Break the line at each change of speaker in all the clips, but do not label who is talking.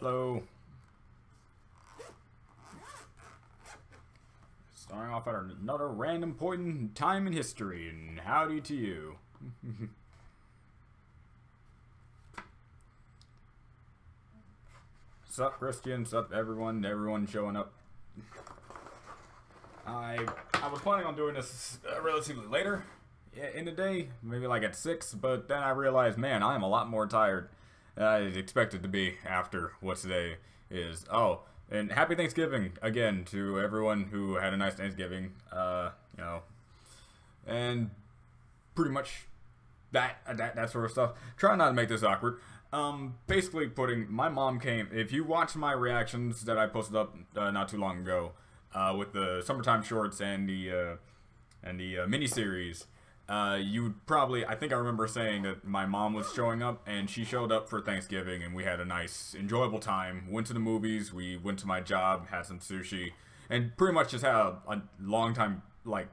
Hello. Starting off at another random point in time in history, and howdy to you. Sup, Christian? Sup, everyone? Everyone showing up. I was planning on doing this relatively later in the day, maybe like at 6, but then I realized, man, I am a lot more tired than I expected to be after what today is. Oh, and happy Thanksgiving again to everyone who had a nice Thanksgiving. And pretty much that sort of stuff. Try not to make this awkward. Basically my mom came. If you watch my reactions that I posted up not too long ago, with the summertime shorts and the miniseries, you would probably, I think I remember saying that my mom was showing up, and she showed up for Thanksgiving, and we had a nice, enjoyable time. Went to the movies, we went to my job, had some sushi, and pretty much just had a long time, like,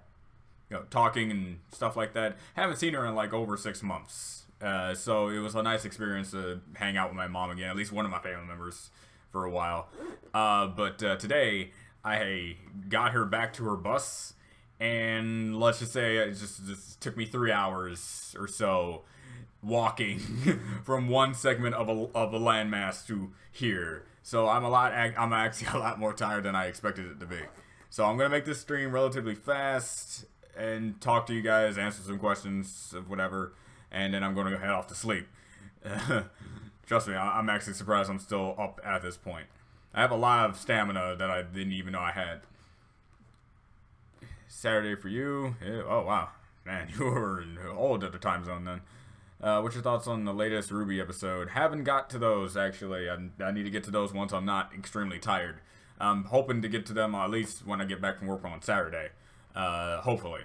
talking and stuff like that. Haven't seen her in like over 6 months. So it was a nice experience to hang out with my mom again, at least one of my family members, for a while. But today, I got her back to her bus, and let's just say it just took me 3 hours or so walking from one segment of a landmass to here. So I'm actually a lot more tired than I expected it to be. So I'm gonna make this stream relatively fast and talk to you guys, answer some questions of whatever, and then I'm gonna go head off to sleep. Trust me, I'm actually surprised I'm still up at this point. I have a lot of stamina that I didn't even know I had. Saturday for you. Oh, wow. Man, you were old at the time zone then. What's your thoughts on the latest RWBY episode? Haven't got to those, actually. I need to get to those once I'm not extremely tired. I'm hoping to get to them at least when I get back from work on Saturday. Hopefully.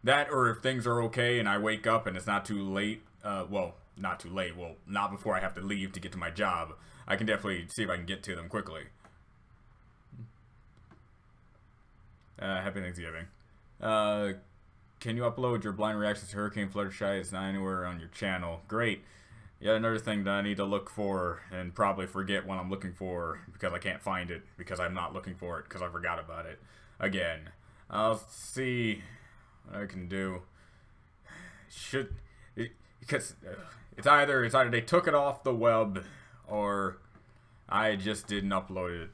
That, or if things are okay and I wake up and it's not too late. Well, not too late. Well, not before I have to leave to get to my job. I can definitely see if I can get to them quickly. Happy Thanksgiving. Can you upload your blind reactions to Hurricane Fluttershy? It's not anywhere on your channel. Great. Yeah, another thing that I need to look for and probably forget what I'm looking for because I can't find it because I'm not looking for it because I forgot about it again. I'll see what I can do. Because it's either they took it off the web or I just didn't upload it.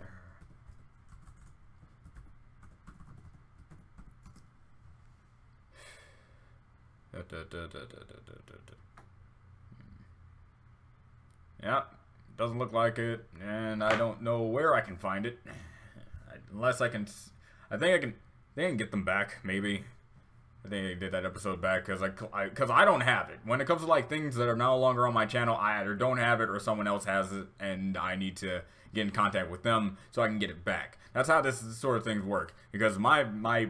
Yeah, doesn't look like it, and I don't know where I can find it. Unless I can, I think I can get them back, maybe. I think I did that episode back because I don't have it. When it comes to like things that are no longer on my channel, I either don't have it or someone else has it, and I need to get in contact with them so I can get it back. That's how this sort of things work. Because my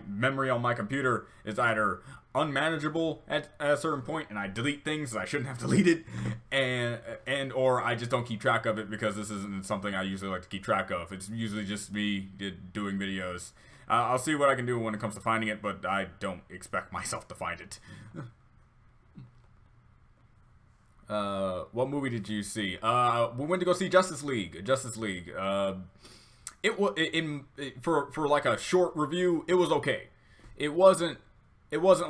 memory on my computer is either unmanageable at a certain point, and I delete things that I shouldn't have deleted, and or I just don't keep track of it because this isn't something I usually like to keep track of. It's usually just me doing videos. I'll see what I can do when it comes to finding it, but I don't expect myself to find it. What movie did you see? We went to go see Justice League. It was for like a short review. It was okay. It wasn't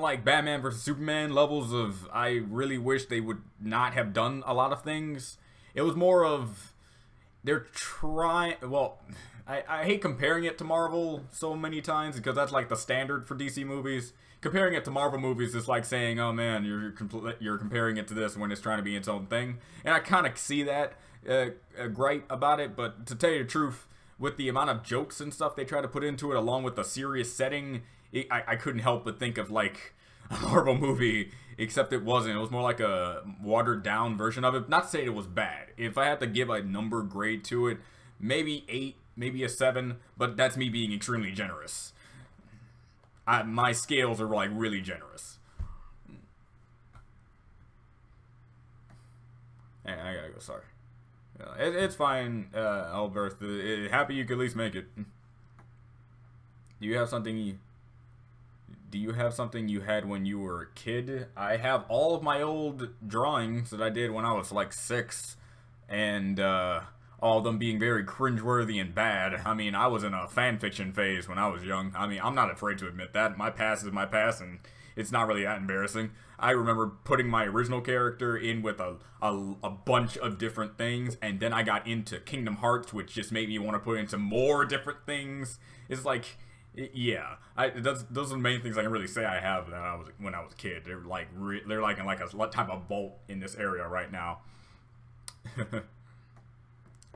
like Batman versus Superman levels of I really wish they would not have done a lot of things. It was more of they're trying. Well, I hate comparing it to Marvel so many times because that's like the standard for DC movies. Comparing it to Marvel movies is like saying, "Oh man, you're comparing it to this when it's trying to be its own thing." And I kind of see that gripe about it, but to tell you the truth, with the amount of jokes and stuff they try to put into it, along with the serious setting, I couldn't help but think of like a Marvel movie, except it wasn't. It was more like a watered down version of it. Not to say it was bad. If I had to give a number grade to it, maybe 8, maybe a 7, but that's me being extremely generous. My scales are like really generous. And I gotta go, sorry. It's fine, Albert. Happy you could at least make it. Do you have something you had when you were a kid? I have all of my old drawings that I did when I was like 6. and all of them being very cringeworthy and bad. I mean, I was in a fanfiction phase when I was young. I mean, I'm not afraid to admit that. My past is my past, and it's not really that embarrassing. I remember putting my original character in with a bunch of different things, and then I got into Kingdom Hearts, which just made me want to put into more different things. It's like, yeah, those are the main things I can really say I have when I was a kid. They're like in like a type of vault in this area right now.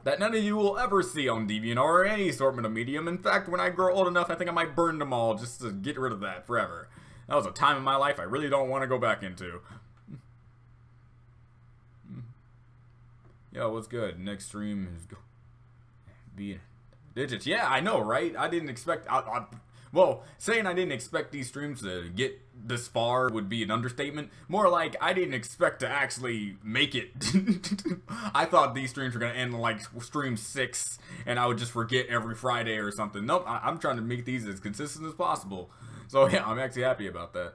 That none of you will ever see on DeviantArt or any assortment of medium. In fact, when I grow old enough, I think I might burn them all just to get rid of that forever. That was a time in my life I really don't want to go back into. Yo, what's good? Next stream is be digits. Yeah, I know, right? I didn't expect. Well, saying I didn't expect these streams to get this far would be an understatement. More like, I didn't expect to actually make it. I thought these streams were going to end like stream 6, and I would just forget every Friday or something. Nope, I'm trying to make these as consistent as possible. So yeah, I'm actually happy about that.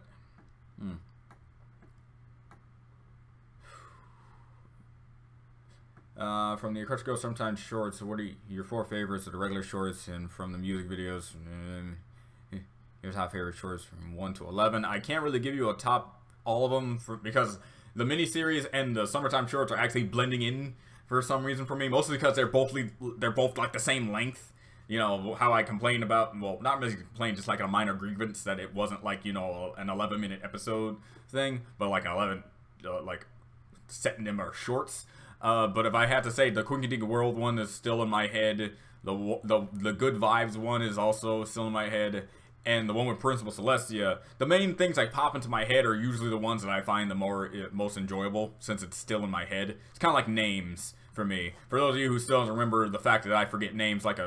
From the Crush Go Sometimes Shorts, what are your 4 favorites of the regular shorts, and from the music videos? Here's top favorite shorts from 1 to 11. I can't really give you a top all of them because the miniseries and the summertime shorts are actually blending in for some reason for me. Mostly because they're both like the same length. You know how I complained about, well, not really complain, just like a minor grievance that it wasn't like, you know, an 11-minute episode thing, but like an 11 like setting them are shorts. But if I had to say, the Quinky Dink World one is still in my head. The Good Vibes one is also still in my head. And the one with Principal Celestia, the main things that pop into my head are usually the ones that I find the most enjoyable, since it's still in my head. It's kind of like names for me. For those of you who still don't remember the fact that I forget names like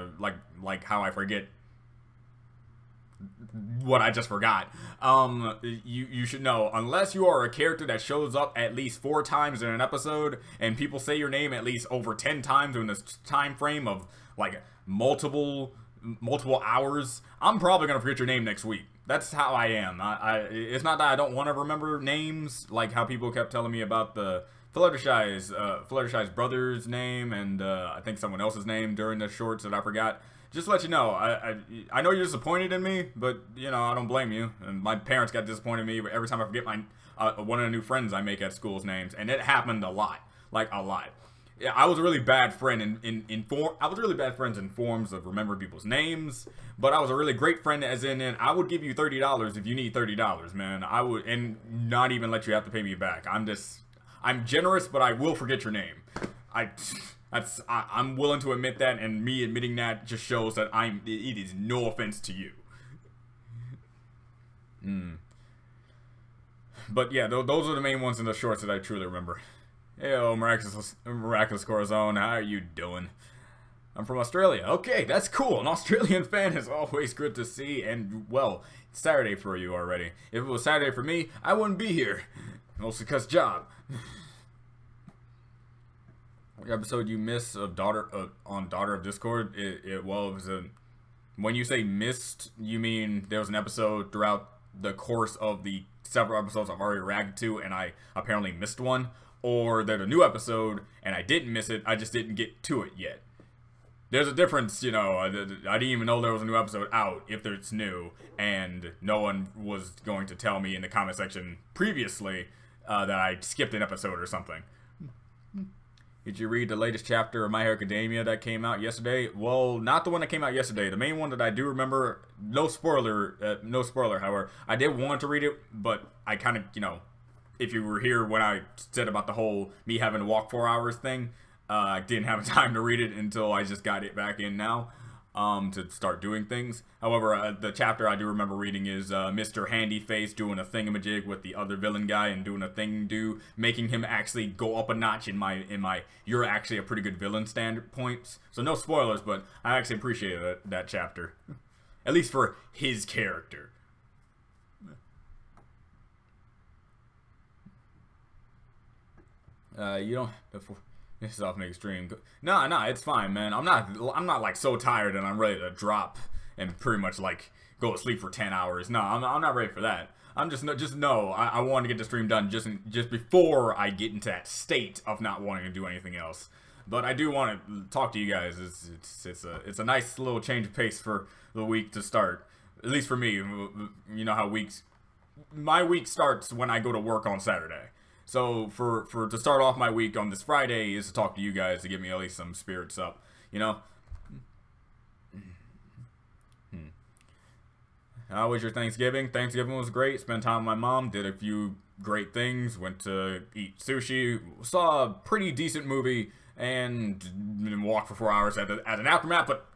how I forget what I just forgot. You should know, unless you are a character that shows up at least 4 times in an episode, and people say your name at least over 10 times in this time frame of like multiple hours, I'm probably gonna forget your name next week. That's how I am. It's not that I don't want to remember names, like how people kept telling me about the Fluttershy's brother's name, and I think someone else's name during the shorts that I forgot. Just to let you know, I know you're disappointed in me, but you know, I don't blame you. And my parents got disappointed in me every time I forget my one of the new friends I make at school's names, and it happened a lot, like a lot. Yeah, I was a really bad friend I was really bad friends in forms of remembering people's names, but I was a really great friend as in I would give you $30 if you need $30, man. I would, and not even let you have to pay me back. I'm generous, but I will forget your name. I'm willing to admit that, and me admitting that just shows that it is no offense to you. But yeah, those are the main ones in the shorts that I truly remember. Heyo, Miraculous Corazon, how are you doing? I'm from Australia. Okay, that's cool. An Australian fan is always good to see, and, well, it's Saturday for you already. If it was Saturday for me, I wouldn't be here. Mostly because job. What episode you missed of Daughter of Discord? It was when you say missed, you mean there was an episode throughout the course of the several episodes I've already reacted to, and I apparently missed one? Or there's a new episode, and I didn't miss it, I just didn't get to it yet. There's a difference, you know. I didn't even know there was a new episode out, if it's new, and no one was going to tell me in the comment section previously that I skipped an episode or something. Did you read the latest chapter of My Hero Academia that came out yesterday? Well, not the one that came out yesterday. The main one that I do remember, no spoiler, however. I did want to read it, but I kind of, you know, if you were here when I said about the whole me having to walk 4 hours thing, I didn't have time to read it until I just got it back in now to start doing things. However, the chapter I do remember reading is Mr. Handyface doing a thingamajig with the other villain guy and doing a thing making him actually go up a notch in my you're actually a pretty good villain standard points. So no spoilers, but I actually appreciated that chapter. At least for his character. You don't. This is off make stream. No, it's fine, man. I'm not like so tired and I'm ready to drop and pretty much like go to sleep for 10 hours. No, I'm not ready for that. I'm just no. I want to get the stream done just before I get into that state of not wanting to do anything else. But I do want to talk to you guys. It's a nice little change of pace for the week to start. At least for me. You know how my week starts when I go to work on Saturday. So for to start off my week on this Friday is to talk to you guys to give me at least some spirits up. You know. How was your Thanksgiving? Thanksgiving was great. Spent time with my mom. Did a few great things. Went to eat sushi. Saw a pretty decent movie. And walked for 4 hours at an aftermath. But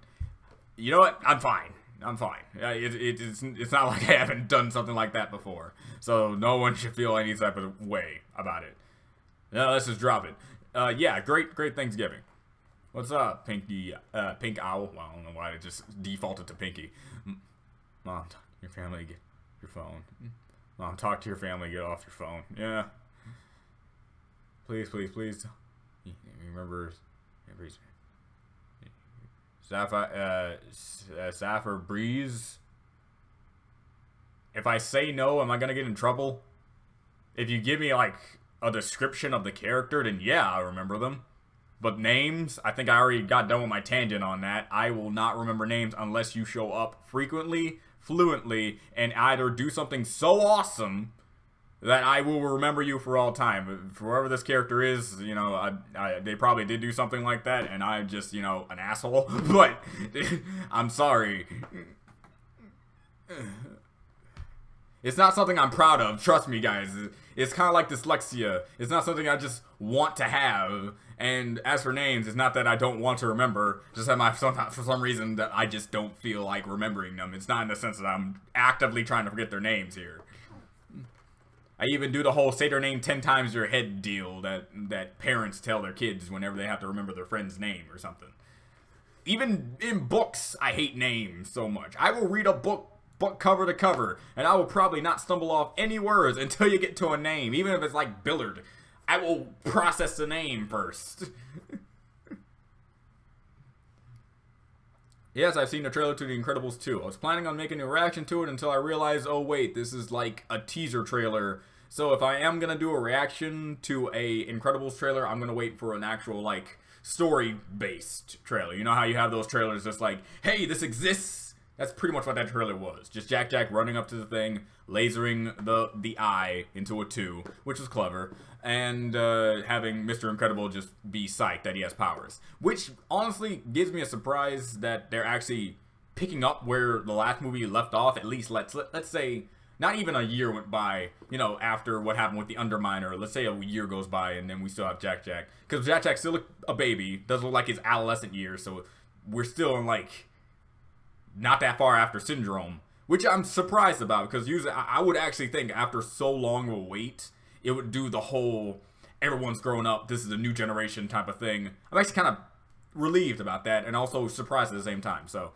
you know what? I'm fine. I'm fine. It's not like I haven't done something like that before. So no one should feel any type of way about it. Now let's just drop it. Yeah, great Thanksgiving. What's up, Pinky? Pink Owl? Well, I don't know why it just defaulted to Pinky. Mom, your family, get your phone. Mom, talk to your family, get off your phone. Yeah. Please. Remember Sapphire Breeze. If I say no, am I gonna get in trouble? If you give me like a description of the character, then yeah, I remember them. But names, I think I already got done with my tangent on that. I will not remember names unless you show up frequently, fluently, and either do something so awesome that I will remember you for all time. For whoever this character is, you know, they probably did do something like that, and I'm just, you know, an asshole. But I'm sorry. It's not something I'm proud of. Trust me, guys. It's kind of like dyslexia. It's not something I just want to have. And as for names, it's not that I don't want to remember. Just that for some reason that I just don't feel like remembering them. It's not in the sense that I'm actively trying to forget their names here. I even do the whole say their name 10 times your head deal that parents tell their kids whenever they have to remember their friend's name or something. Even in books, I hate names so much. I will read a book cover to cover, and I will probably not stumble off any words until you get to a name. Even if it's like Billard, I will process the name first. Yes, I've seen the trailer to The Incredibles 2. I was planning on making a reaction to it until I realized, oh wait, this is like a teaser trailer. So if I am going to do a reaction to a Incredibles trailer, I'm going to wait for an actual, like, story-based trailer. You know how you have those trailers just like, hey, this exists? That's pretty much what that trailer was. Just Jack running up to the thing, lasering the eye into a 2, which was clever, and having Mr. Incredible just be psyched that he has powers. Which, honestly, gives me a surprise that they're actually picking up where the last movie left off. At least, let's say, not even a year went by, you know, after what happened with the Underminer. Let's say a year goes by, and then we still have Jack. Because Jack's still a baby, doesn't look like his adolescent years, so we're still in, like, not that far after Syndrome, which I'm surprised about, because usually I would actually think after so long of a wait, it would do the whole everyone's grown up, this is a new generation type of thing. I'm actually kind of relieved about that, and also surprised at the same time. So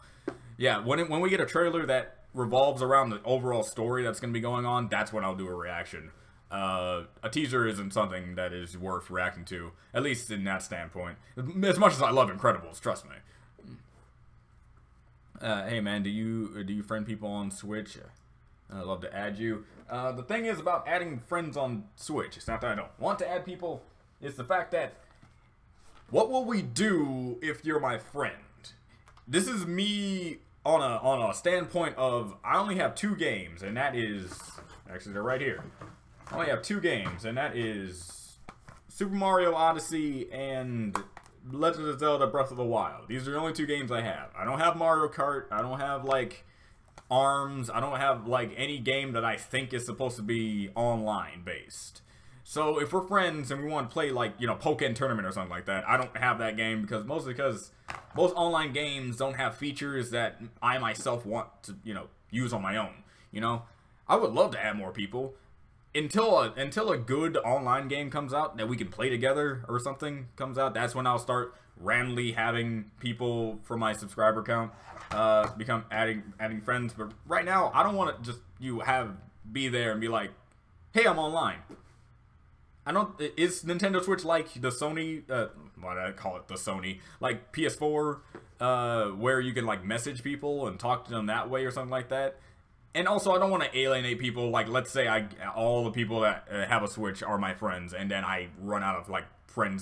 yeah, when we get a trailer that revolves around the overall story that's going to be going on, that's when I'll do a reaction. A teaser isn't something that is worth reacting to, at least in that standpoint. As much as I love Incredibles, trust me. Hey man, do you friend people on Switch? I'd love to add you. The thing is about adding friends on Switch, it's not that I don't want to add people, it's the fact that what will we do if you're my friend? This is me on a standpoint of I only have 2 games, and that is actually they're right here. I only have 2 games, and that is Super Mario Odyssey and Legend of Zelda Breath of the Wild. These are the only 2 games I have. I don't have Mario Kart. I don't have, like, ARMS. I don't have, like, any game that I think is supposed to be online based. So if we're friends and we want to play, like, you know, Pokken Tournament or something like that, I don't have that game mostly because most online games don't have features that I myself want to, you know, use on my own. You know, I would love to add more people. Until a good online game comes out that we can play together or something comes out, that's when I'll start randomly having people from my subscriber count become adding friends. But right now, I don't want to just be there and be like, hey, I'm online. Is Nintendo Switch like the Sony, why did I call it the Sony, like PS4, where you can like message people and talk to them that way or something like that? And also, I don't want to alienate people. Like, let's say all the people that have a Switch are my friends, and then I run out of like friend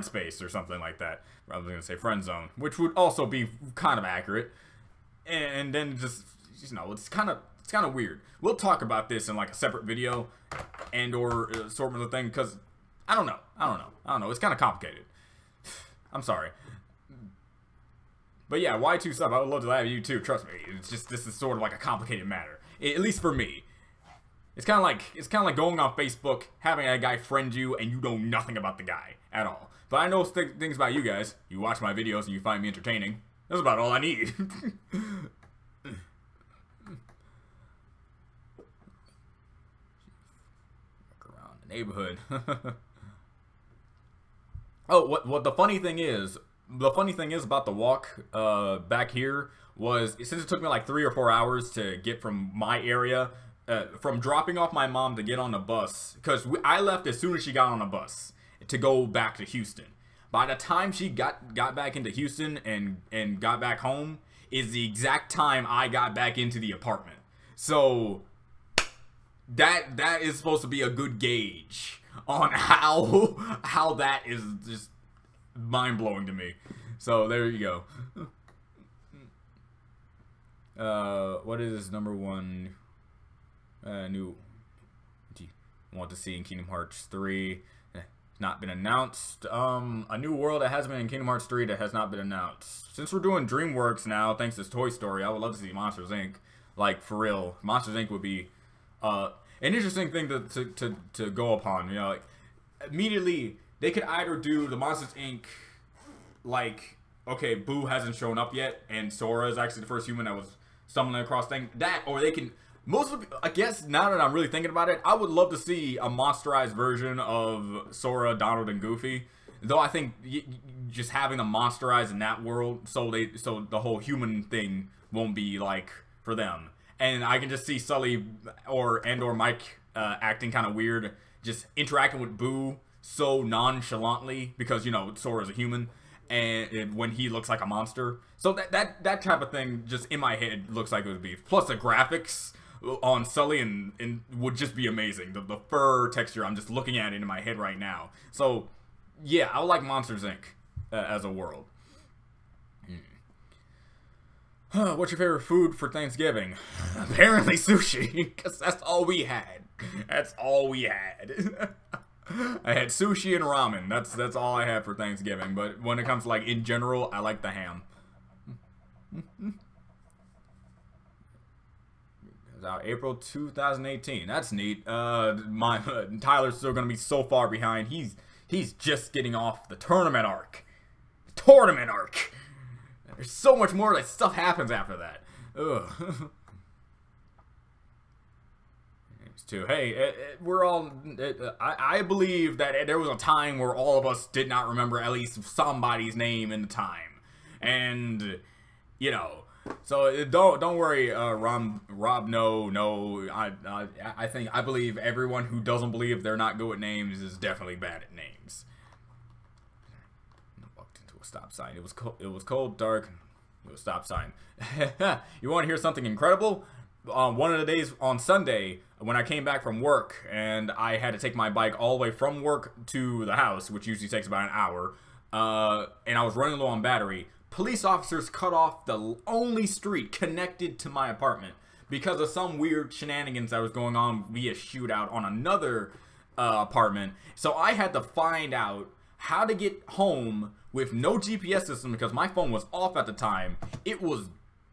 space or something like that. I was gonna say friend zone, which would also be kind of accurate. And then just it's kind of weird. We'll talk about this in like a separate video and/or sort of the thing, because I don't know. It's kind of complicated. I'm sorry. But yeah, Y2 sub, I would love to have you too, trust me. It's just, this is sort of like a complicated matter. At least for me. It's kind of like going on Facebook, having a guy friend you, and you know nothing about the guy at all. But I know things about you guys. You watch my videos and you find me entertaining. That's about all I need. Look around the neighborhood. Oh, what the funny thing is about the walk back here was, since it took me like 3 or 4 hours to get from my area, from dropping off my mom to get on the bus, because I left as soon as she got on the bus to go back to Houston. By the time she got back into Houston and got back home is the exact time I got back into the apartment. So that is supposed to be a good gauge on how that is just mind-blowing to me. So there you go. What is number one new want to see in Kingdom Hearts 3? Not been announced. A new world that has been in Kingdom Hearts 3 that has not been announced. Since we're doing DreamWorks now, thanks to Toy Story, I would love to see Monsters Inc. Like, for real. Monsters Inc. would be an interesting thing to go upon. You know, like, immediately they could either do the Monsters Inc. like, okay, Boo hasn't shown up yet, and Sora is actually the first human that was stumbling across things. That, or they can, I guess, now that I'm really thinking about it, I would love to see a monsterized version of Sora, Donald, and Goofy. Though I think just having them monsterized in that world, so the whole human thing won't be like for them. And I can just see Sully or Mike acting kind of weird, just interacting with Boo so nonchalantly because, you know, Sora's a human, and when he looks like a monster. So that type of thing just in my head looks like it would be. Plus the graphics on Sully and would just be amazing. The fur texture, I'm just looking at it in my head right now. So yeah, I would like Monsters Inc. As a world. What's your favorite food for Thanksgiving? Apparently sushi, because that's all we had. That's all we had. I had sushi and ramen. That's all I had for Thanksgiving. But when it comes to, like, in general, I like the ham. It's out April 2018. That's neat. Tyler's still gonna be so far behind. He's just getting off the tournament arc. There's so much more that stuff happens after that. Ugh. Too. Hey, we're all. I believe that there was a time where all of us did not remember at least somebody's name in the time, and you know. So don't worry, Rob. No. I believe everyone who doesn't believe they're not good at names is definitely bad at names. I walked into a stop sign. It was cold, dark. It was a stop sign. You want to hear something incredible? One of the days on Sunday, when I came back from work and I had to take my bike all the way from work to the house, which usually takes about an hour, and I was running low on battery, police officers cut off the only street connected to my apartment because of some weird shenanigans that was going on via shootout on another apartment. So I had to find out how to get home with no GPS system because my phone was off at the time. It was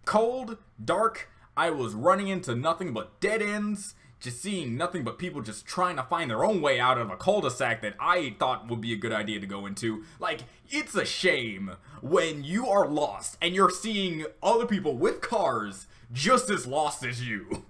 cold, dark. I was running into nothing but dead ends, just seeing nothing but people just trying to find their own way out of a cul-de-sac that I thought would be a good idea to go into. Like, it's a shame when you are lost and you're seeing other people with cars just as lost as you.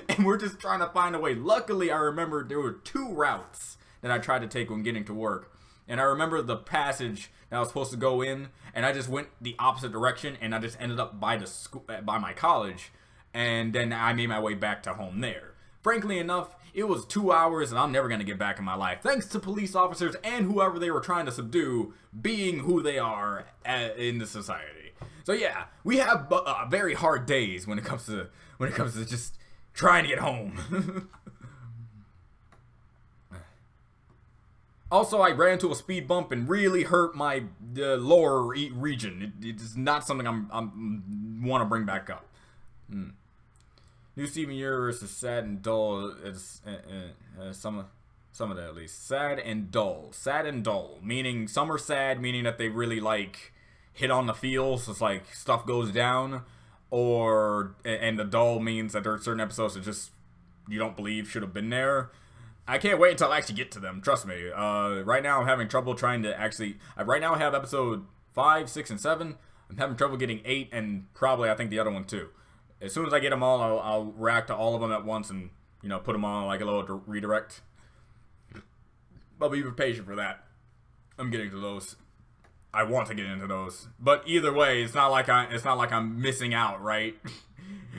And we're just trying to find a way. Luckily, I remember there were 2 routes that I tried to take when getting to work. And I remember the passage that I was supposed to go in, and I just went the opposite direction, and I just ended up by the school, by my college, and then I made my way back to home there. Frankly enough, it was 2 hours, and I'm never going to get back in my life, thanks to police officers and whoever they were trying to subdue being who they are in the society. So yeah, we have very hard days when it comes to just trying to get home. Also, I ran into a speed bump and really hurt my lower region. It is not something I'm want to bring back up. New Steven Universe is sad and dull. It's some of that at least. Sad and dull. Sad and dull. Meaning some are sad, meaning that they really like hit on the feels. It's like stuff goes down, and the dull means that there are certain episodes that just you don't believe should have been there. I can't wait until I actually get to them. Trust me. Right now I'm having trouble trying to actually. Right now I have episode 5, 6, and 7. I'm having trouble getting 8, and probably I think the other one too. As soon as I get them all, I'll react to all of them at once and, you know, put them on like a little redirect. But be patient for that. I'm getting to those. I want to get into those. But either way, it's not like I'm missing out, right?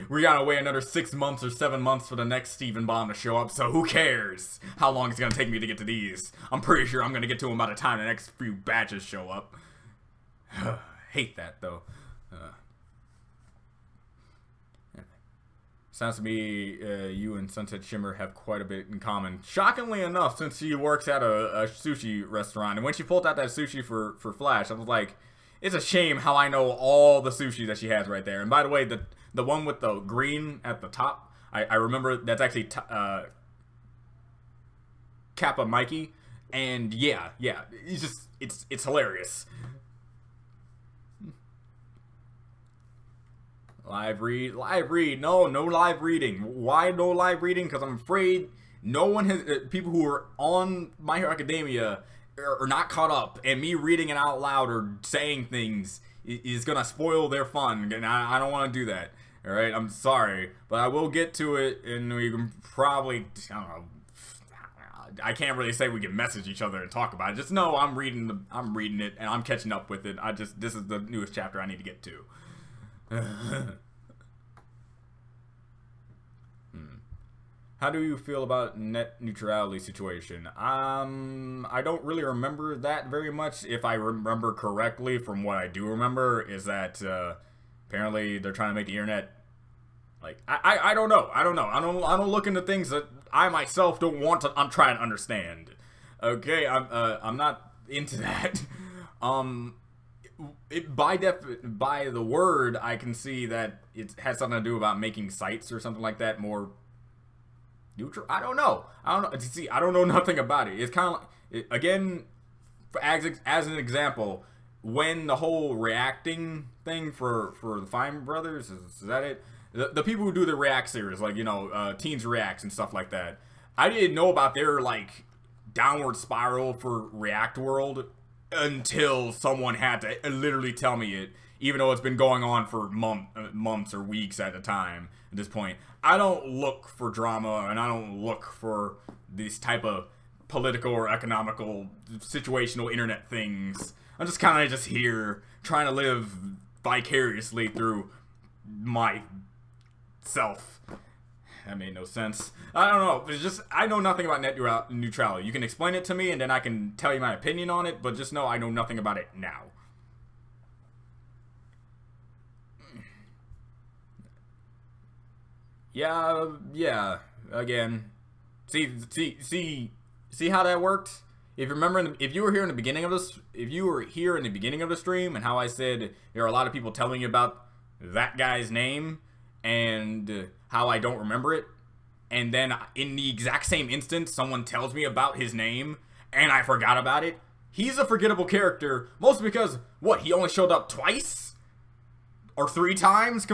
We gotta wait another 6 months or 7 months for the next Stephen Bond to show up, so who cares how long it's gonna take me to get to these? I'm pretty sure I'm gonna get to them by the time the next few batches show up. Hate that though. Sounds to me you and Sunset Shimmer have quite a bit in common. Shockingly enough, since she works at a sushi restaurant, and when she pulled out that sushi for Flash, I was like, it's a shame how I know all the sushi that she has right there. And by the way, the one with the green at the top, I remember that's actually Kappa Mikey, and yeah, it's hilarious. Live read, no live reading. Why no live reading? Because I'm afraid no one has, people who are on My Hero Academia are not caught up, and me reading it out loud or saying things is gonna spoil their fun, and I don't want to do that. All right, I'm sorry, but I will get to it, and we can probably, I don't know, I can't really say we can message each other and talk about it. Just know I'm reading it, and I'm catching up with it. This is the newest chapter I need to get to. How do you feel about net neutrality situation? I don't really remember that very much. If I remember correctly, from what I do remember, is that apparently they're trying to make the internet like I don't know. I don't look into things that I myself don't want to. I'm trying to understand. Okay, I'm not into that. By the word, I can see that it has something to do about making sites or something like that more neutral. I don't know. See, I don't know nothing about it. It's kind of like, again, as an example, when the whole reacting thing for the Fine Brothers, is that it? The people who do the React series, like, you know, Teens Reacts and stuff like that, I didn't know about their, like, downward spiral for React World until someone had to literally tell me it, even though it's been going on for months or weeks at a time at this point. I don't look for drama, and I don't look for these type of political or economical situational internet things. I'm just kind of just here trying to live vicariously through myself. That made no sense. I don't know. It's just, I know nothing about net neutrality. You can explain it to me, and then I can tell you my opinion on it, but just know I know nothing about it now. Yeah. Again, see how that worked. If you remember, if you were here in the beginning of this, stream, and how I said there are a lot of people telling you about that guy's name and how I don't remember it, and then in the exact same instance, someone tells me about his name and I forgot about it. He's a forgettable character, mostly because what, he only showed up twice or 3 times,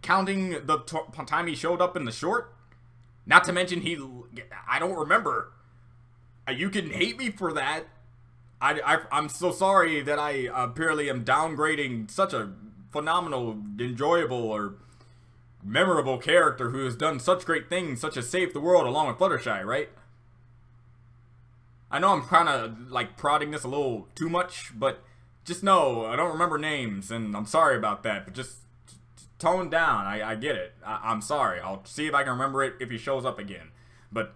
counting the time he showed up in the short. Not to mention I don't remember. You can hate me for that. I'm so sorry that I apparently am downgrading such a phenomenal, enjoyable, or memorable character who has done such great things, such as save the world along with Fluttershy, right? I know I'm kind of like prodding this a little too much, but just know I don't remember names, and I'm sorry about that, but just tone down. I get it. I'm sorry. I'll see if I can remember it if he shows up again. But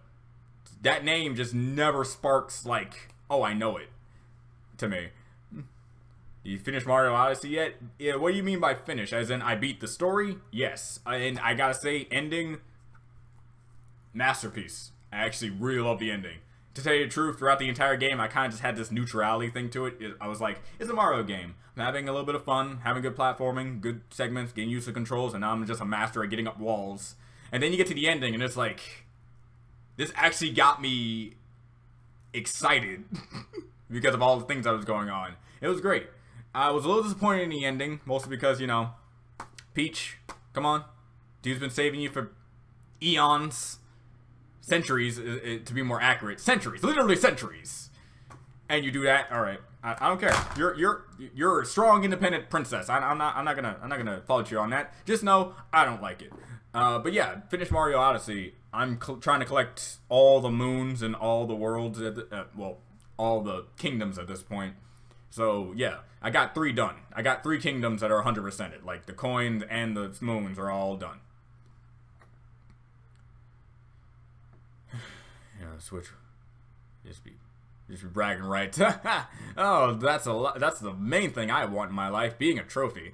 that name just never sparks like, oh, I know it, to me. You finished Mario Odyssey yet? Yeah, what do you mean by finish? As in, I beat the story? Yes. And I gotta say, ending, masterpiece. I actually really love the ending. To tell you the truth, throughout the entire game, I kind of just had this neutrality thing to it. I was like, it's a Mario game. I'm having a little bit of fun, having good platforming, good segments, getting used to controls, and now I'm just a master at getting up walls. And then you get to the ending, and it's like, this actually got me excited because of all the things that was going on. It was great. I was a little disappointed in the ending, mostly because, you know, Peach, come on. Dude's been saving you for eons. Centuries, to be more accurate. Centuries, literally centuries. And you do that, alright. I don't care. You're a strong, independent princess. I'm not gonna fault you on that. Just know, I don't like it. But yeah, finish Mario Odyssey. I'm trying to collect all the moons and all the worlds, well, all the kingdoms at this point. So yeah, I got 3 done. I got 3 kingdoms that are 100%ed. Like the coins and the moons are all done. Yeah, Switch. Just be bragging rights. Oh, that's the main thing I want in my life, being a trophy.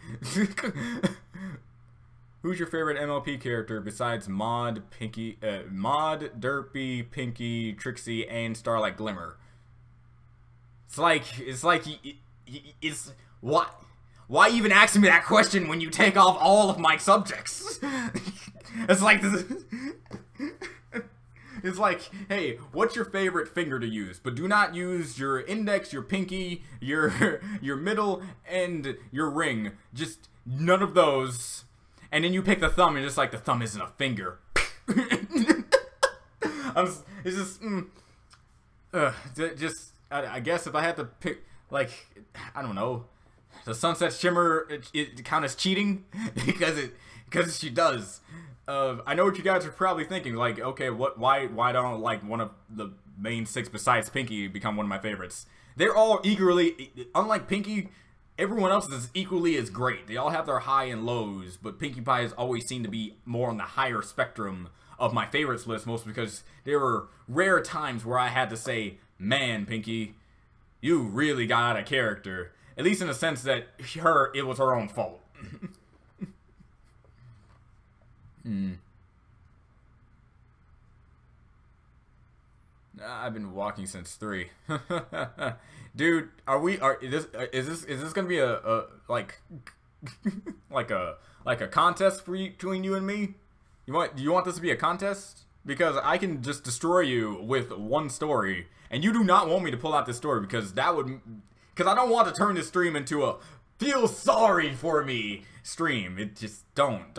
Who's your favorite MLP character besides Maud, Pinky, Maud, Derpy, Pinky, Trixie, and Starlight Glimmer? It's like why even ask me that question when you take off all of my subjects? It's like this. It's like, hey, what's your favorite finger to use? But do not use your index, your pinky, your middle, and your ring. Just none of those. And then you pick the thumb, and just like the thumb isn't a finger. It's just, I guess if I had to pick, like, I don't know, the Sunset Shimmer, it count as cheating because she does. I know what you guys are probably thinking, like, okay, why don't like one of the main 6 besides Pinky become one of my favorites? They're all equally, unlike Pinky, everyone else is equally as great. They all have their high and lows, but Pinkie Pie has always seemed to be more on the higher spectrum of my favorites list, mostly because there were rare times where I had to say, man, Pinky, you really got out of character. At least in the sense that it was her own fault. I've been walking since 3. Dude, is this gonna be a like a contest between you and me? Do you want this to be a contest? Because I can just destroy you with one story, and you do not want me to pull out this story because I don't want to turn this stream into a feel sorry for me stream. It just don't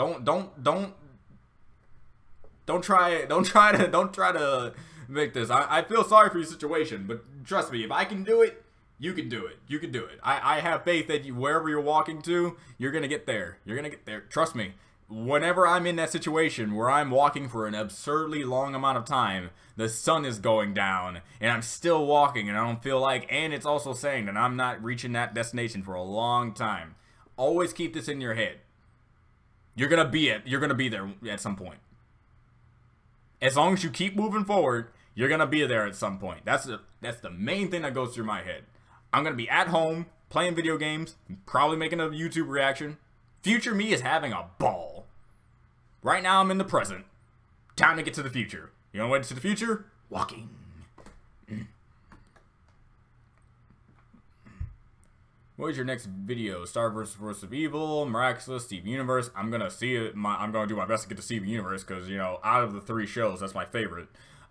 try to make this. I feel sorry for your situation, but trust me, if I can do it, you can do it. You can do it. I have faith that wherever you're walking to, you're gonna get there. You're gonna get there. Trust me. Whenever I'm in that situation where I'm walking for an absurdly long amount of time, the sun is going down, and I'm still walking, and I don't feel like, and it's also saying that I'm not reaching that destination for a long time. Always keep this in your head. You're gonna be there at some point. As long as you keep moving forward, you're gonna be there at some point. That's the main thing that goes through my head. I'm gonna be at home, playing video games, probably making a YouTube reaction. Future me is having a ball. Right now I'm in the present. Time to get to the future. You wanna wait to the future? Walking. What is your next video? Star vs. Evil, Miraculous, Steven Universe. I'm gonna see it. I'm gonna do my best to get to Steven Universe because, you know, out of the 3 shows, that's my favorite.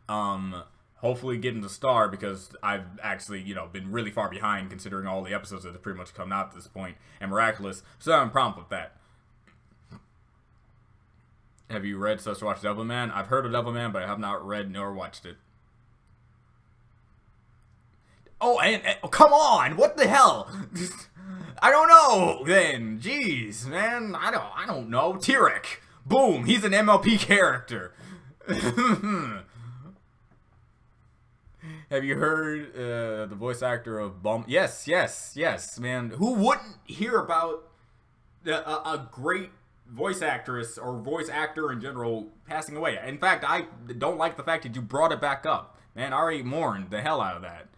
Hopefully getting the Star because I've actually, you know, been really far behind considering all the episodes that have pretty much come out at this point. And Miraculous, so I'm prompt with that. Have you read / watched Devilman? I've heard of Devilman, but I have not read nor watched it. Oh, and come on! What the hell? I don't know. Then, jeez, man, I don't know. Tyrek, boom, he's an MLP character. Have you heard the voice actor of Bum? Yes, man. Who wouldn't hear about a great voice actress or voice actor in general passing away? In fact, I don't like the fact that you brought it back up. Man, I already mourned the hell out of that.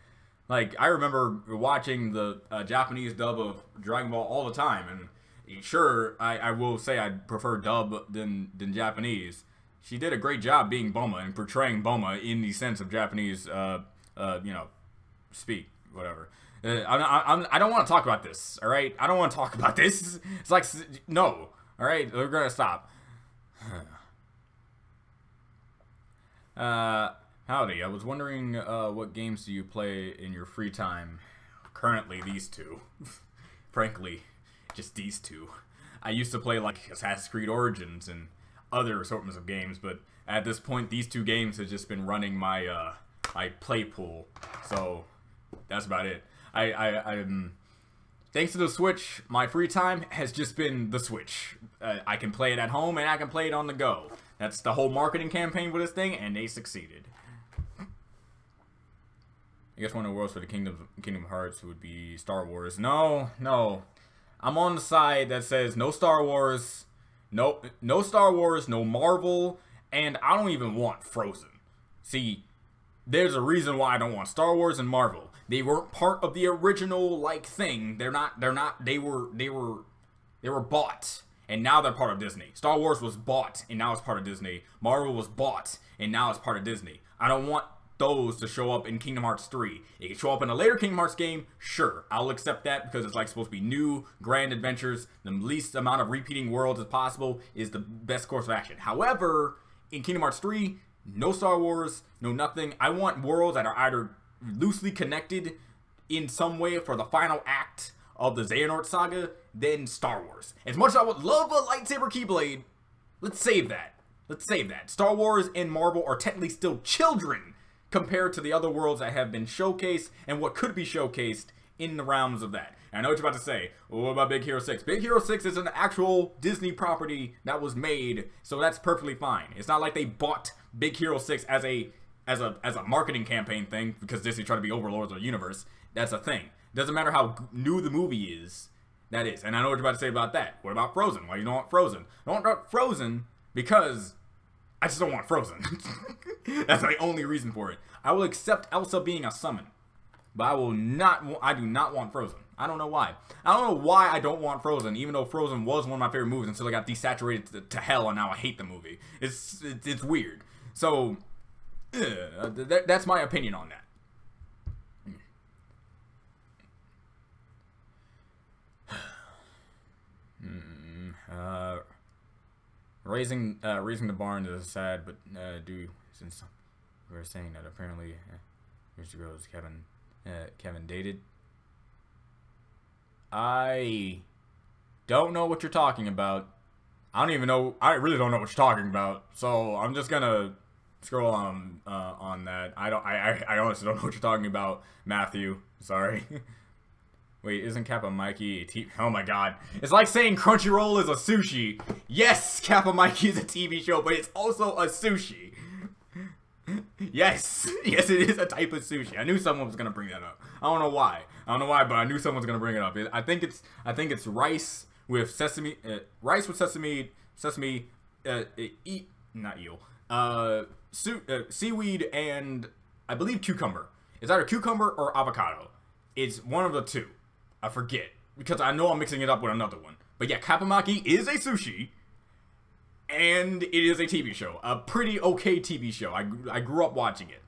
Like, I remember watching the Japanese dub of Dragon Ball all the time, and sure, I will say I prefer dub than Japanese. She did a great job being Bulma and portraying Bulma in the sense of Japanese, you know, speak, whatever. I don't want to talk about this, all right? I don't want to talk about this. It's like, no, all right? We're going to stop. Howdy, I was wondering what games do you play in your free time? Currently, these two. Frankly, just these two. I used to play like Assassin's Creed Origins and other assortments of games, but at this point, these two games have just been running my my play pool. So that's about it. I'm thanks to the Switch, my free time has just been the Switch. I can play it at home and I can play it on the go. That's the whole marketing campaign for this thing, and they succeeded. I guess one of the worlds for the Kingdom Hearts would be Star Wars. No. I'm on the side that says no Star Wars, no Star Wars, no Marvel, and I don't even want Frozen. See, there's a reason why I don't want Star Wars and Marvel. They weren't part of the original like thing. They were bought, and now they're part of Disney. Star Wars was bought, and now it's part of Disney. Marvel was bought, and now it's part of Disney. I don't want those to show up in Kingdom Hearts 3. It can show up in a later Kingdom Hearts game, sure, I'll accept that because it's like supposed to be new, grand adventures. The least amount of repeating worlds as possible is the best course of action. However, in Kingdom Hearts 3, no Star Wars, no nothing. I want worlds that are either loosely connected in some way for the final act of the Xehanort saga than Star Wars. As much as I would love a lightsaber Keyblade, let's save that. Let's save that. Star Wars and Marvel are technically still children compared to the other worlds that have been showcased and what could be showcased in the realms of that. And I know what you're about to say. Well, what about Big Hero 6? Big Hero 6 is an actual Disney property that was made, so that's perfectly fine. It's not like they bought Big Hero 6 as a marketing campaign thing because Disney tried to be overlords of the universe. That's a thing. Doesn't matter how new the movie is. That is. And I know what you're about to say about that. What about Frozen? Why you don't want Frozen? I don't want Frozen because I just don't want Frozen. That's the only reason for it. I will accept Elsa being a summon, but I do not want Frozen. I don't know why. I don't know why I don't want Frozen, even though Frozen was one of my favorite movies until it got desaturated to hell, and now I hate the movie. It's weird. So, that's my opinion on that. Raising the barn is sad, but since we were saying that apparently years ago was Kevin dated. I don't know what you're talking about. I don't even know. I really don't know what you're talking about. So I'm just gonna scroll on that. I honestly don't know what you're talking about, Matthew. Sorry. Wait, isn't Kappa Mikey a TV? Oh my god. It's like saying Crunchyroll is a sushi. Yes, Kappa Mikey is a TV show, but it's also a sushi. Yes. Yes, it is a type of sushi. I knew someone was going to bring that up. I don't know why. But I knew someone was going to bring it up. I think it's rice with sesame, not eel. Seaweed and I believe cucumber. It's either cucumber or avocado. It's one of the two. I forget, because I know I'm mixing it up with another one. But yeah, Kappamaki is a sushi, and it is a TV show. A pretty okay TV show. I grew up watching it.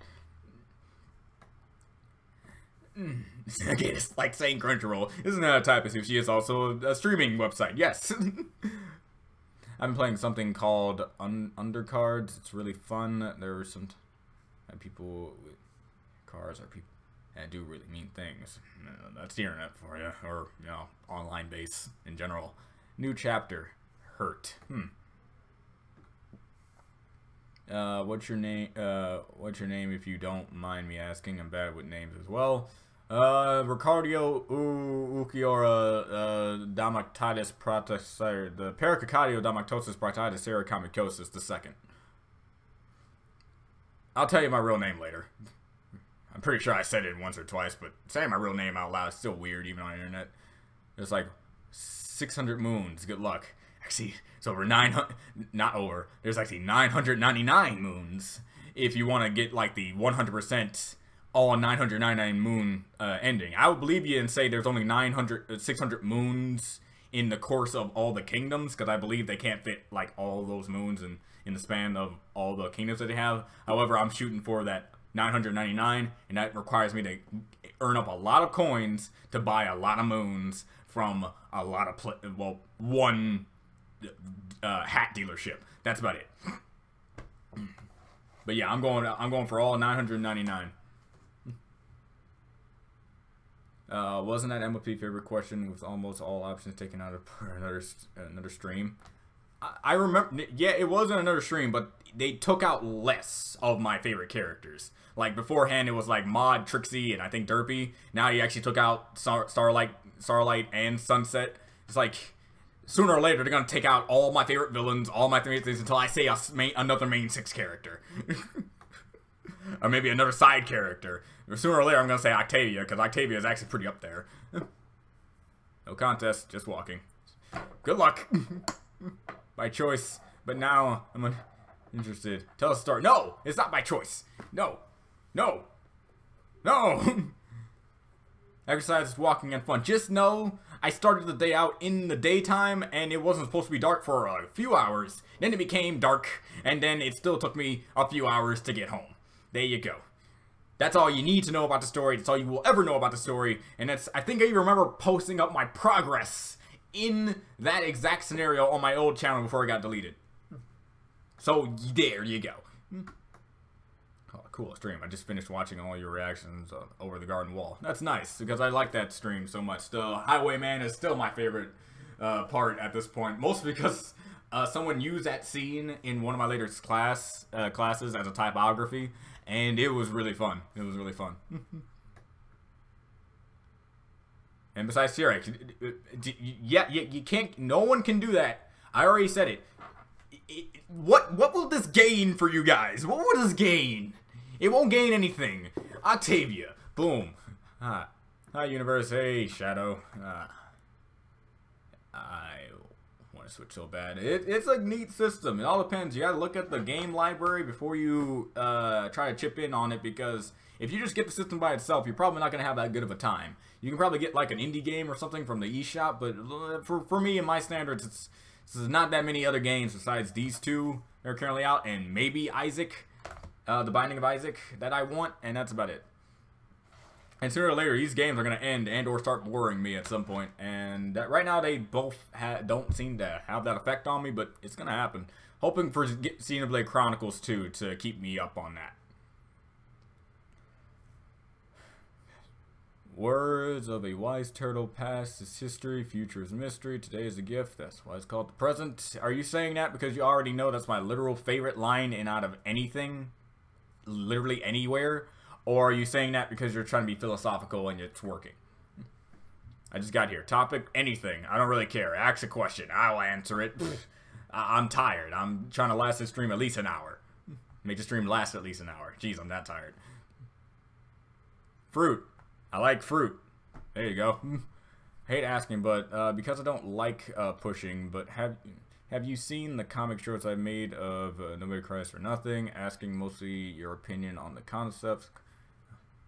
Again, it's like saying Crunchyroll. Isn't that a type of sushi? It's also a streaming website. Yes. I've been playing something called Undercards. It's really fun. There are some people with cars are people that do really mean things. That's the internet for you, or online base in general. New chapter, Hurt. What's your name? What's your name, if you don't mind me asking? I'm bad with names as well. Ricardio Ukiora Damoctitis Protoxer, the Pericardio Damoctosis Proctitis Sericamicosis the second. I'll tell you my real name later. I'm pretty sure I said it once or twice, but saying my real name out loud is still weird, even on the internet. There's like 600 moons. Good luck. Actually, it's over 900. Not over. There's actually 999 moons if you want to get like the 100% all 999 moon ending. I would believe you and say there's only 600 moons in the course of all the kingdoms, because I believe they can't fit like all those moons in the span of all the kingdoms that they have. However, I'm shooting for that 999, and that requires me to earn up a lot of coins to buy a lot of moons from a lot of one hat dealership. That's about it. But yeah, I'm going for all 999. Wasn't that MLP favorite question with almost all options taken out of another stream? I remember, yeah, it wasn't another stream, but they took out less of my favorite characters. Like beforehand, it was like Mod, Trixie, and I think Derpy. Now he actually took out Starlight, and Sunset. It's like sooner or later they're gonna take out all my favorite villains, all my favorite things until I say another main 6 character, or maybe another side character. Sooner or later, I'm gonna say Octavia, because Octavia is actually pretty up there. No contest, just walking. Good luck. By choice, but now I'm interested. Tell us a story. No, it's not by choice. No, no, no. Exercise, walking, and fun. Just know I started the day out in the daytime, and it wasn't supposed to be dark for a few hours. Then it became dark, and then it still took me a few hours to get home. There you go. That's all you need to know about the story. That's all you will ever know about the story. And that's, I think I remember posting up my progress in that exact scenario on my old channel before it got deleted. So there you go. Oh, cool stream. I just finished watching all your reactions over the garden wall. That's nice, because I like that stream so much. The Highwayman is still my favorite part at this point. Mostly because someone used that scene in one of my later classes as a typography, and it was really fun. It was really fun. And besides T-Rex, yeah, you can't, no one can do that. I already said it. What will this gain for you guys? What will this gain? It won't gain anything. Octavia. Boom. Hi, universe. Hey, Shadow. I want to switch so bad. It's a neat system. It all depends. You gotta look at the game library before you try to chip in on it, because if you just get the system by itself, you're probably not going to have that good of a time. You can probably get like an indie game or something from the eShop, but for me and my standards, there's not that many other games besides these two that are currently out, and maybe Isaac, The Binding of Isaac, that I want, and that's about it. And sooner or later, these games are going to end and or start boring me at some point, and that, right now they both don't seem to have that effect on me, but it's going to happen. Hoping for Xenoblade Chronicles 2 to keep me up on that. Words of a wise turtle, past is history, future is mystery, today is a gift, that's why it's called the present. Are you saying that because you already know that's my literal favorite line in out of anything? Literally anywhere? Or are you saying that because you're trying to be philosophical and it's working? I just got here. Topic, anything. I don't really care. Ask a question. I'll answer it. I'm tired. I'm trying to last this stream at least an hour. Make the stream last at least an hour. Jeez, I'm that tired. Fruit. I like fruit. There you go. Hate asking, but because I don't like pushing, but have you seen the comic shorts I made of Nobody Cries for Nothing? Asking mostly your opinion on the concepts,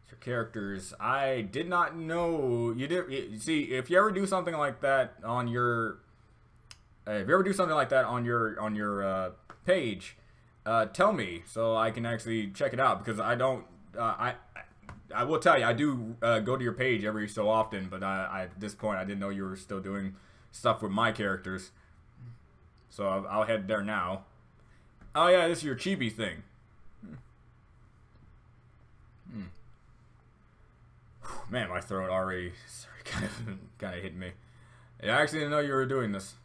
your characters. I did not know you did. You see, if you ever do something like that on your, page, tell me so I can actually check it out, because I don't. I will tell you, I do go to your page every so often, but at this point, I didn't know you were still doing stuff with my characters. So I'll head there now. Oh yeah, this is your chibi thing. Man, my throat already kind of hit me. I actually didn't know you were doing this.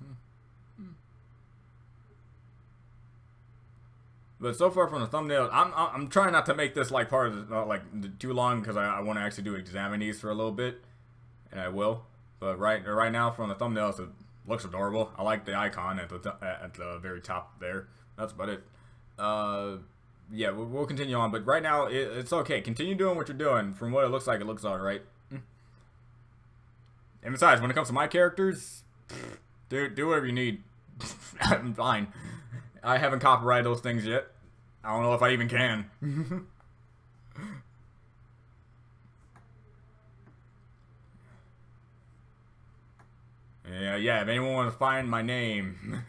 But so far from the thumbnail, I'm trying not to make this like part of the, too long, because I want to actually do examinees for a little bit, and I will. But right now from the thumbnails, it looks adorable. I like the icon at the very top there. That's about it. Yeah, we'll continue on. But right now it's okay. Continue doing what you're doing. From what it looks like, it looks alright. And besides, when it comes to my characters, do whatever you need. I'm fine. I haven't copyrighted those things yet. I don't know if I even can. Yeah, if anyone wants to find my name.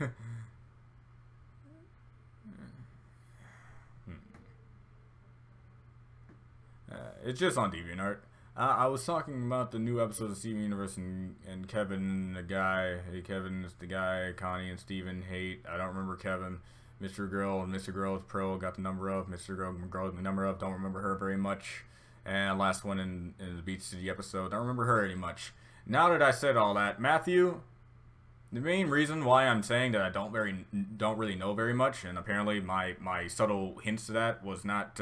It's just on DeviantArt. I was talking about the new episode of Steven Universe and Kevin, the guy. Hey, Kevin is the guy. Connie and Steven hate. I don't remember Kevin. Mr. Girl and Mr. Girl is pro. Got the number of. Mr. Girl the number of. Don't remember her very much. And last one in the Beach City episode. Don't remember her any much. Now that I said all that, Matthew, the main reason why I'm saying that I don't really know very much, and apparently my subtle hints to that was not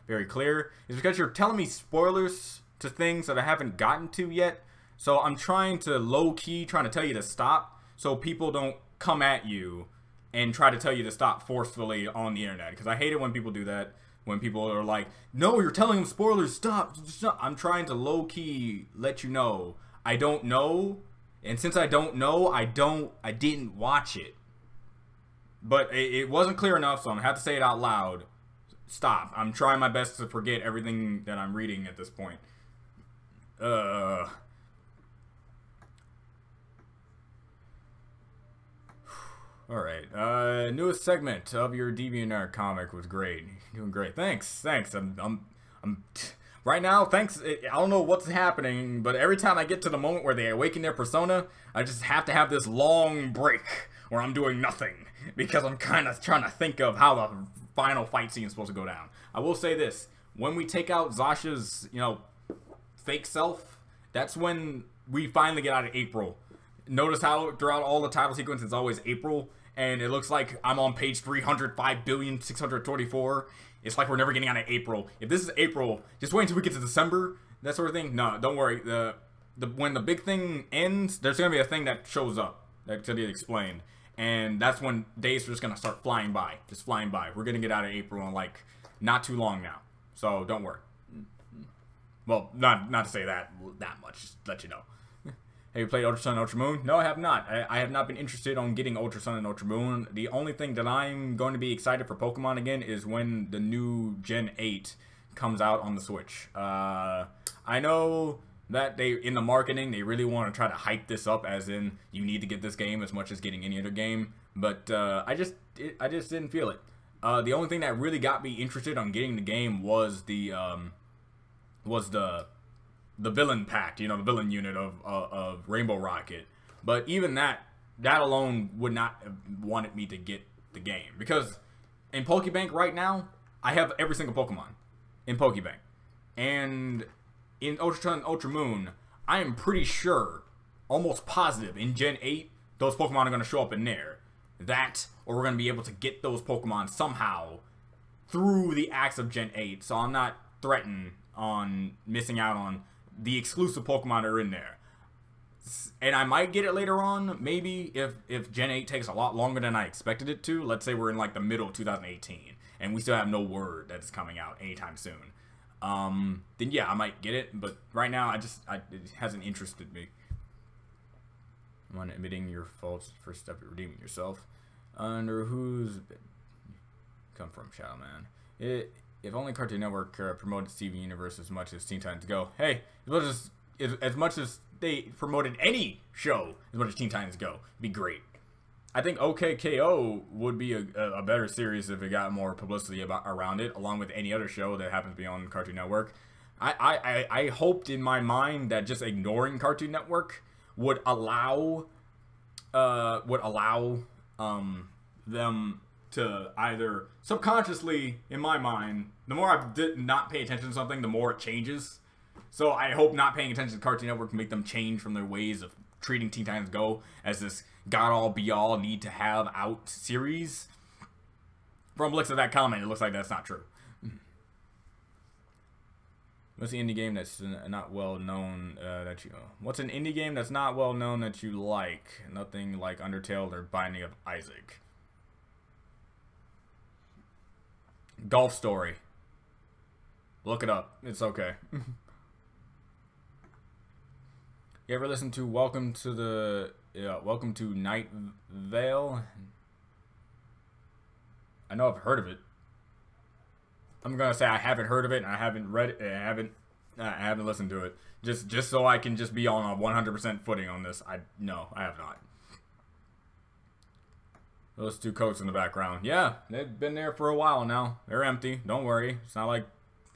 very clear, is because you're telling me spoilers to things that I haven't gotten to yet. So I'm trying to low-key trying to tell you to stop, so people don't come at you and try to tell you to stop forcefully on the internet. Because I hate it when people do that. When people are like, "No, you're telling them spoilers. Stop. Stop." I'm trying to low-key let you know I don't know. And since I don't know, I didn't watch it. But it wasn't clear enough, so I'm gonna have to say it out loud. Stop. I'm trying my best to forget everything that I'm reading at this point. Alright. Newest segment of your DeviantArt comic was great. You're doing great. Thanks. Right now, thanks. I don't know what's happening, but every time I get to the moment where they awaken their persona, I just have to have this long break where I'm doing nothing because I'm kind of trying to think of how the final fight scene is supposed to go down. I will say this: when we take out Zasha's, fake self, that's when we finally get out of April. Notice how throughout all the title sequence it's always April, and it looks like I'm on page 305,624. It's like we're never getting out of April. If this is April, just wait until we get to December, that sort of thing. No, don't worry. When the big thing ends, there's gonna be a thing that shows up that's gonna be explained, and that's when days are just gonna start flying by, just flying by. We're gonna get out of April in like not too long now, so don't worry. Well, not to say that much, just to let you know. Have you played Ultra Sun and Ultra Moon? No, I have not. I have not been interested on getting Ultra Sun and Ultra Moon. The only thing that I'm going to be excited for Pokemon again is when the new Gen 8 comes out on the Switch. I know that in the marketing, they really want to try to hype this up as in you need to get this game as much as getting any other game. But I just didn't feel it. The only thing that really got me interested on getting the game was the villain pack, the villain unit of Rainbow Rocket. But even that alone would not have wanted me to get the game. Because in Pokebank right now, I have every single Pokemon in Pokebank. And in Ultra Sun and Ultra Moon, I am pretty sure, almost positive, in Gen 8, those Pokemon are going to show up in there. That, or we're going to be able to get those Pokemon somehow through the acts of Gen 8. So I'm not threatened on missing out on the exclusive Pokemon that are in there. And I might get it later on, maybe, if Gen 8 takes a lot longer than I expected it to. Let's say we're in like the middle of 2018, and we still have no word that it's coming out anytime soon. Then yeah, I might get it, but right now, it hasn't interested me. I'm on admitting your faults, first step at redeeming yourself. Under whose come from, Shadow Man? If only Cartoon Network promoted Steven Universe as much as Teen Titans Go. Hey, as much as they promoted any show as much as Teen Titans Go, it'd be great. I think OKKO would be a better series if it got more publicity around it, along with any other show that happens to be on Cartoon Network. I hoped in my mind that just ignoring Cartoon Network would allow them to either subconsciously, in my mind, the more I did not pay attention to something, the more it changes. So I hope not paying attention to Cartoon Network can make them change from their ways of treating Teen Titans Go as this God-all-be-all need-to-have-out series. From the looks of that comment, it looks like that's not true. What's the indie game that's not well known that you... What's an indie game that's not well known that you like? Nothing like Undertale or Binding of Isaac. Golf Story. Look it up. It's okay. You ever listen to Welcome to Night Vale? I know I've heard of it. I'm gonna say I haven't heard of it, and I haven't read it, and I haven't I haven't listened to it. Just so I can just be on a 100% footing on this. No, I have not. Those two coats in the background. Yeah, they've been there for a while now. They're empty. Don't worry. It's not like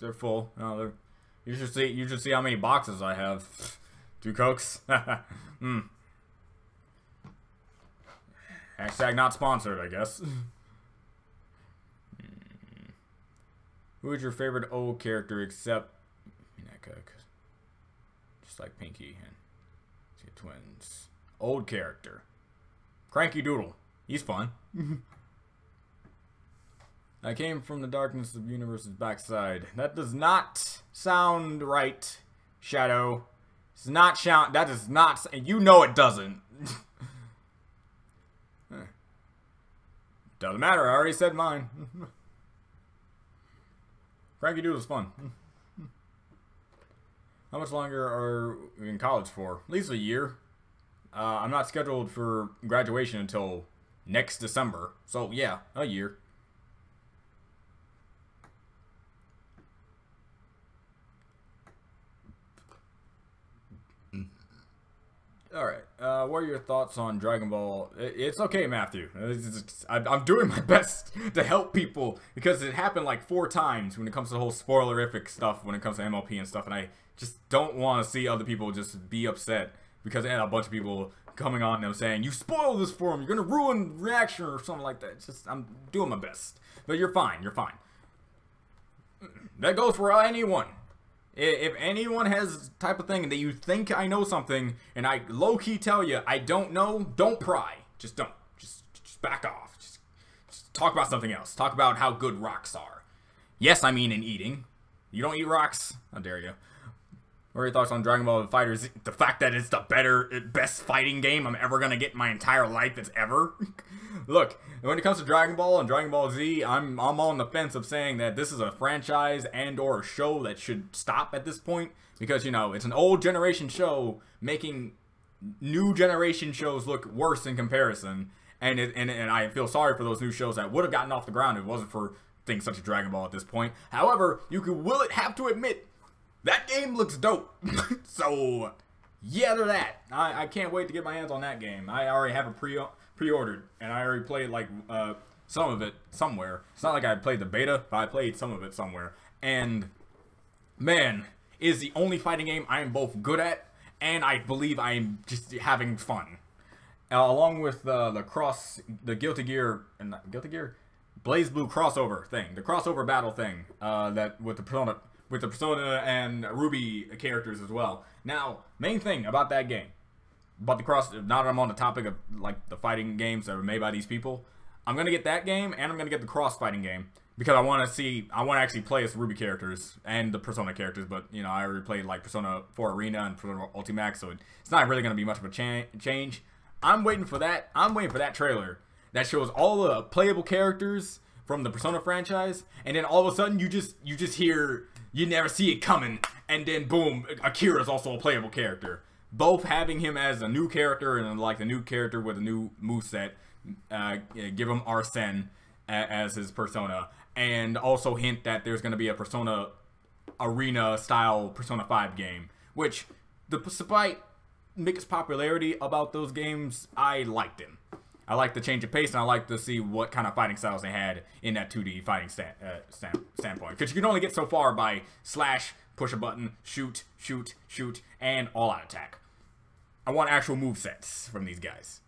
they're full. No, they're. You should see how many boxes I have. 2 Cokes. Hashtag not sponsored, I guess. Who is your favorite old character except Mineka? Just like Pinky and twins. Old character. Cranky Doodle. He's fun. I came from the darkness of the universe's backside. That does not sound right, Shadow. It's not sound. That is not. You know it doesn't. Doesn't matter. I already said mine. Cranky Doodle's fun. How much longer are we in college for? At least a year. I'm not scheduled for graduation until next December. So, yeah, a year. Alright, what are your thoughts on Dragon Ball? It's okay, Matthew. I'm doing my best to help people because it happened like 4 times when it comes to the whole spoilerific stuff, when it comes to MLP and stuff, and I just don't want to see other people just be upset because I had a bunch of people coming on them saying, you spoiled this for them, you're going to ruin reaction or something like that. It's just, I'm doing my best. But you're fine, you're fine. That goes for anyone. If anyone has type of thing that you think I know something, and I low-key tell you I don't know, don't pry. Just don't. Just back off. Just talk about something else. Talk about how good rocks are. Yes, I mean in eating. You don't eat rocks? How dare you. What are your thoughts on Dragon Ball FighterZ? The fact that it's the best fighting game I'm ever going to get in my entire life it's ever? Look, when it comes to Dragon Ball and Dragon Ball Z, I'm on the fence of saying that this is a franchise and or a show that should stop at this point. Because, you know, it's an old generation show making new generation shows look worse in comparison. And I feel sorry for those new shows that would have gotten off the ground if it wasn't for things such as Dragon Ball at this point. However, you have to admit, that game looks dope. So, yeah to that. I can't wait to get my hands on that game. I already have it pre-ordered, and I already played like some of it somewhere. It's not like I played the beta, but I played some of it somewhere. And man, it is the only fighting game I am both good at, and I believe I am just having fun. Along with the Guilty Gear and Guilty Gear, BlazBlue crossover thing, the crossover battle thing, that with the Persona and Ruby characters as well. Now, main thing about that game, but now that I'm on the topic of like the fighting games that are made by these people, I'm gonna get that game and I'm gonna get the cross fighting game because I want to actually play as Ruby characters and the Persona characters. But you know, I already played like Persona 4 Arena and Persona Ultimax, so it's not really gonna be much of a change. I'm waiting for that. I'm waiting for that trailer that shows all the playable characters from the Persona franchise, and then all of a sudden you just hear. You never see it coming, and then boom, Akira's also a playable character. Both having him as a new character and like the new character with a new moveset, give him Arsene as his persona, and also hint that there's going to be a Persona Arena style Persona 5 game, which despite mixed popularity about those games, I liked them. I like the change of pace, and I like to see what kind of fighting styles they had in that 2D fighting standpoint. Because you can only get so far by slash, push a button, shoot, shoot, shoot, and all-out attack. I want actual movesets from these guys.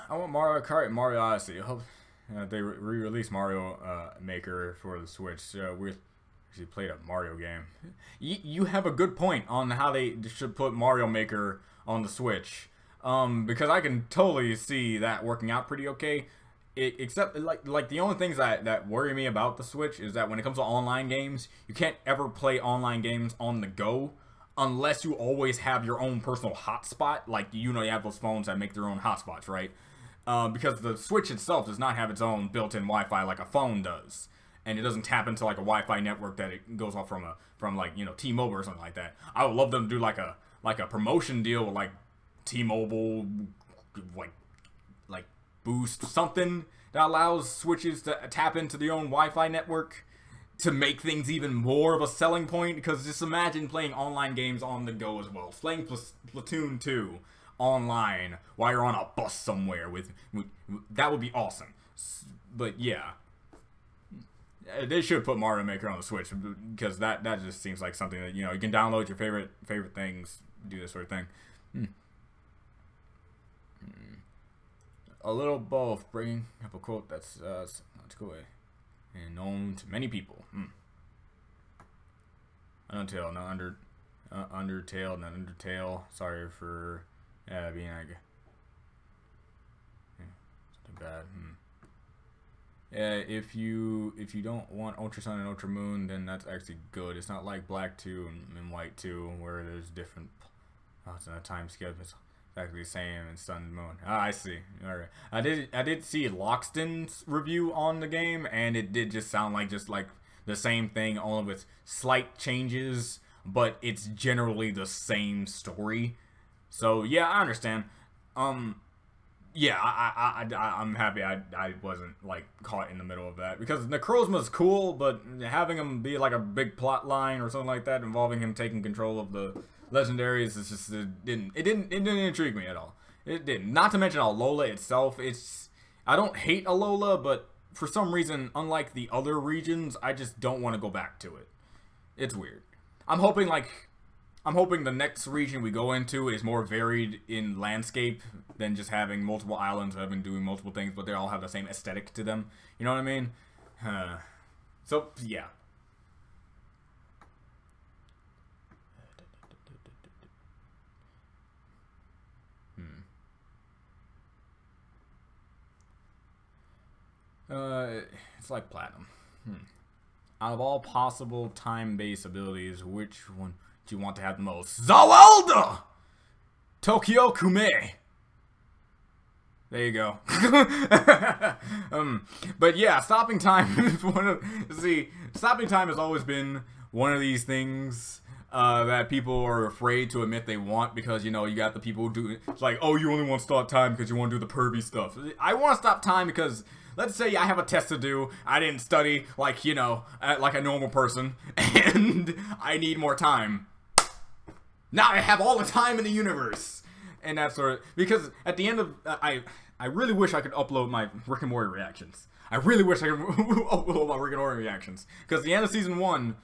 I want Mario Kart and Mario Odyssey. I hope they re-release Mario Maker for the Switch. We actually played a Mario game. You have a good point on how they should put Mario Maker on the Switch, because I can totally see that working out pretty okay. Except like the only things that worry me about the Switch is that when it comes to online games, you can't ever play online games on the go unless you always have your own personal hotspot. Like, you know, you have those phones that make their own hotspots, right? Because the Switch itself does not have its own built-in Wi-Fi like a phone does, and it doesn't tap into like a Wi-Fi network that it goes off from like, you know, T-Mobile or something like that. I would love them to do like a promotion deal with like T-Mobile, like Boost, something that allows Switches to tap into their own Wi-Fi network. to make things even more of a selling point, because just imagine playing online games on the go as well. Playing Splatoon 2 online while you're on a bus somewhere that would be awesome. But yeah, they should put Mario Maker on the Switch, because that just seems like something that, you know, you can download your favorite things, do this sort of thing. A little both, bringing up a quote that's not cool and known to many people. Undertale, not Undertale, not Undertale. Sorry for being like something bad. If you don't want Ultra Sun and Ultra Moon, then that's actually good. It's not like Black 2 and White 2 where there's different plots and a time skip. It's exactly the same in Sun and Moon. I see. All right. I did see Loxton's review on the game, and it did just sound like the same thing, only with slight changes, but it's generally the same story. So yeah, I understand. Yeah, I'm happy I wasn't like caught in the middle of that, because Necrozma's cool, but having him be like a big plot line or something like that involving him taking control of the legendaries, it's just it didn't intrigue me at all. It didn't. Not to mention Alola itself. I don't hate Alola, but for some reason, unlike the other regions, I just don't want to go back to it. It's weird. I'm hoping the next region we go into is more varied in landscape than just having multiple islands that have been doing multiple things, but they all have the same aesthetic to them. You know what I mean? So, yeah. It's like Platinum. Out of all possible time-based abilities, which one do you want to have the most? Zawalda! Tokyo Kume. There you go. But yeah, stopping time is stopping time has always been one of these things that people are afraid to admit they want, because, you know, you got the people who do it's like, oh, you only want to stop time because you want to do the pervy stuff. I want to stop time because, let's say I have a test to do, I didn't study like, you know, like a normal person, and I need more time. Now I have all the time in the universe. And that sort of, because at the end of, I really wish I could upload my Rick and Morty reactions. I really wish I could upload my Rick and Morty reactions. Because the end of season 1,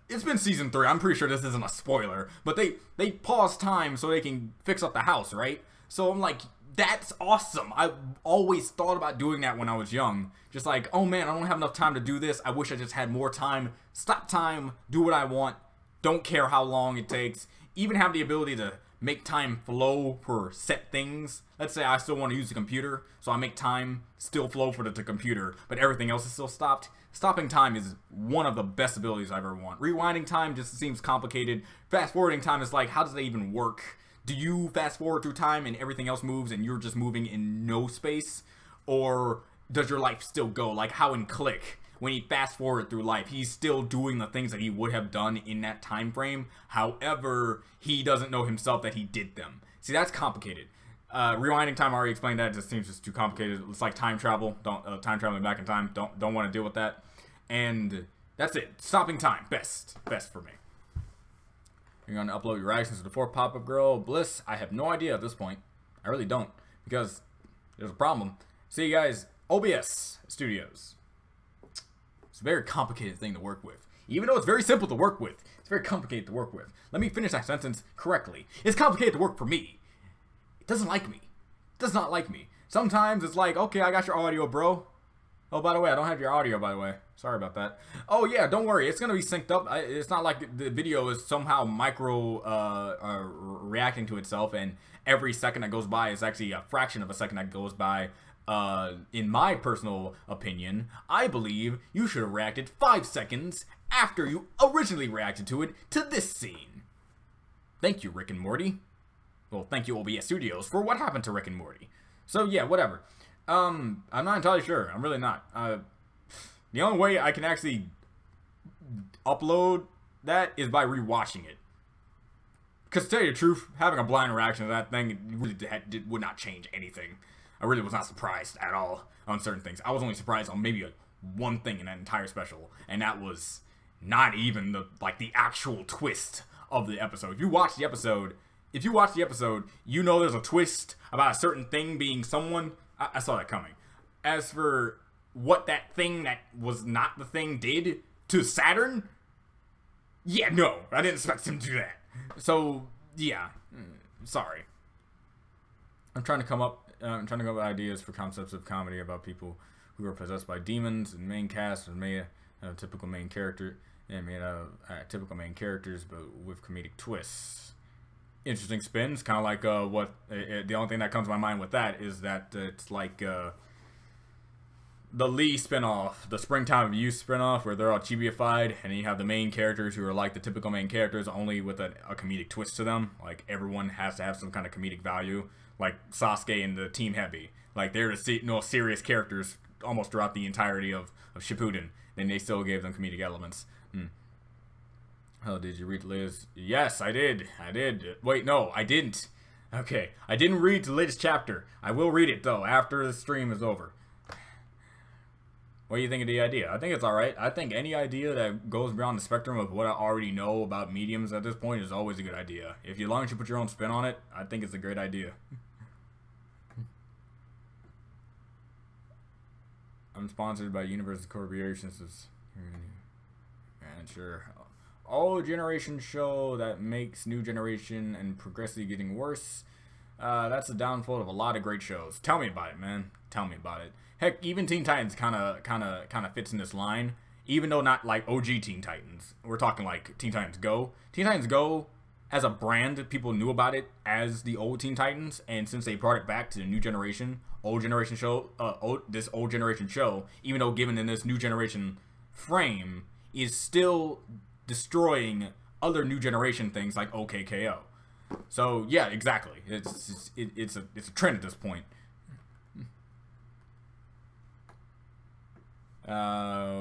it's been season 3, I'm pretty sure this isn't a spoiler, but they pause time so they can fix up the house, right? So I'm like, that's awesome. I always thought about doing that when I was young. Just like, oh man, I don't have enough time to do this. I wish I just had more time. Stop time, do what I want. Don't care how long it takes. Even have the ability to make time flow for set things. Let's say I still want to use the computer, so I make time still flow for the computer, but everything else is still stopped. Stopping time is one of the best abilities I've ever want. Rewinding time just seems complicated. Fast forwarding time is like, how does that even work? Do you fast forward through time and everything else moves and you're just moving in no space? Or does your life still go? Like how in Click, when he fast forward through life, he's still doing the things that he would have done in that time frame. However, he doesn't know himself that he did them. See, that's complicated. Rewinding time, I already explained that. It just seems just too complicated. It's like time travel. Don't time traveling back in time. Don't want to deal with that. And that's it. Stopping time, best for me. You're gonna upload your reactions to the 4th pop-up girl Bliss. I have no idea at this point. I really don't, because there's a problem. See you guys, OBS Studios. It's a very complicated thing to work with. Even though it's very simple to work with, it's very complicated to work with. Let me finish that sentence correctly. It's complicated to work for me. It doesn't like me. It does not like me. Sometimes it's like, okay, I got your audio, bro. Oh, by the way, I don't have your audio, by the way. Sorry about that. Oh, yeah, don't worry. It's going to be synced up. It's not like the video is somehow reacting to itself, and every second that goes by is actually a fraction of a second that goes by. In my personal opinion, I believe you should have reacted 5 seconds after you originally reacted to it to this scene. Thank you, Rick and Morty. Well, thank you, OBS Studios, for what happened to Rick and Morty. So, yeah, whatever. I'm not entirely sure. I'm really not. The only way I can actually upload that is by rewatching it. Because to tell you the truth, having a blind reaction to that thing really would not change anything. I really was not surprised at all on certain things. I was only surprised on maybe one thing in that entire special, and that was not even the actual twist of the episode. If you watch the episode, you know there's a twist about a certain thing being someone. I saw that coming. As for what that thing that was not the thing did to Saturn, yeah, no, I didn't expect him to do that. So yeah, sorry. I'm trying to come up with ideas for concepts of comedy about people who are possessed by demons, and main cast and made a typical main character, and made out of typical main characters, but with comedic twists. Interesting spins, kind of like the only thing that comes to my mind with that is that it's like the Lee spinoff, the Springtime of Youth spinoff, where they're all chibiified, and you have the main characters who are like the typical main characters, only with a comedic twist to them. Like everyone has to have some kind of comedic value. Like Sasuke and the Team Heavy, like they're the serious characters almost throughout the entirety of Shippuden, and they still gave them comedic elements. Oh, did you read the latest? Yes, I did. Wait, no, I didn't. Okay, I didn't read the latest chapter. I will read it though after the stream is over. What do you think of the idea? I think it's alright. I think any idea that goes beyond the spectrum of what I already know about mediums at this point is always a good idea. As long as you put your own spin on it, I think it's a great idea. I'm sponsored by Universal Corporations. And sure. Old generation show that makes new generation and progressively getting worse. That's the downfall of a lot of great shows. Tell me about it, man. Tell me about it. Heck, even Teen Titans kind of fits in this line. Even though not like OG Teen Titans. We're talking like Teen Titans Go. Teen Titans Go, as a brand, people knew about it as the old Teen Titans, and since they brought it back to the new generation, this old generation show, even though given in this new generation frame, is still destroying other new generation things like OKKO. So yeah, exactly. It's a trend at this point.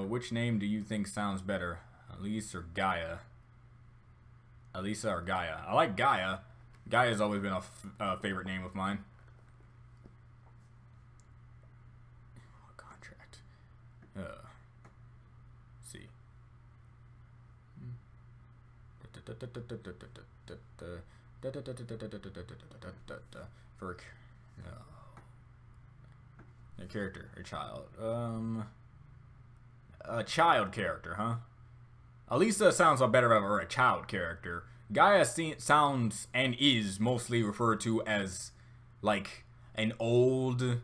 Which name do you think sounds better, Elise or Gaia? Elisa or Gaia? I like Gaia. Gaia's always been a favorite name of mine. Contract. See. For a character, a child. A child character, huh? Elisa sounds better of a child character. Gaia sounds and is mostly referred to as like an old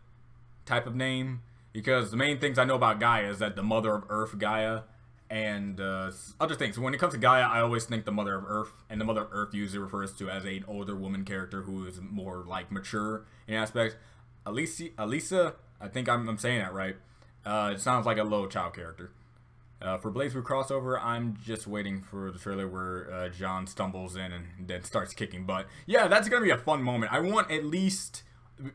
type of name, because the main things I know about Gaia is that the Mother of Earth Gaia and other things. When it comes to Gaia, I always think the Mother of Earth, and the Mother of Earth usually refers to as an older woman character who is more like mature in aspects. Elisa, I think I'm saying that right. It sounds like a low child character. For BlazBlue crossover, I'm just waiting for the trailer where John stumbles in and then starts kicking butt. Yeah, that's going to be a fun moment. I want at least...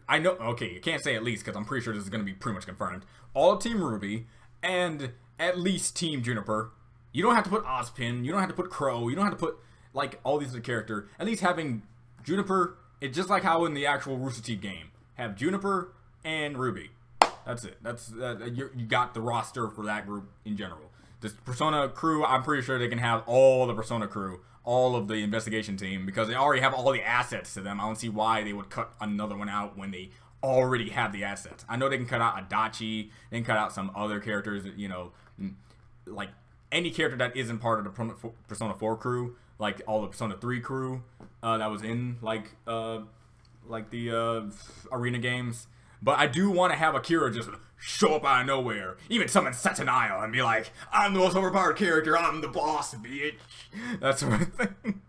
I know... Okay, you can't say at least because I'm pretty sure this is going to be pretty much confirmed. All of Team RWBY and at least Team Juniper. You don't have to put Ozpin. You don't have to put Crow. You don't have to put, like, all these other characters. At least having Juniper... It's just like how in the actual Rooster Teeth game. Have Juniper and RWBY. That's it. You got the roster for that group in general. This Persona crew, I'm pretty sure they can have all the Persona crew, all of the investigation team, because they already have all the assets to them. I don't see why they would cut another one out when they already have the assets. I know they can cut out Adachi, they can cut out some other characters, you know, like any character that isn't part of the Persona 4 crew, like all the Persona 3 crew that was in like the arena games. But I do want to have Akira just show up out of nowhere. Even summon Satanael and be like, I'm the most overpowered character, I'm the boss, bitch. That sort of thing.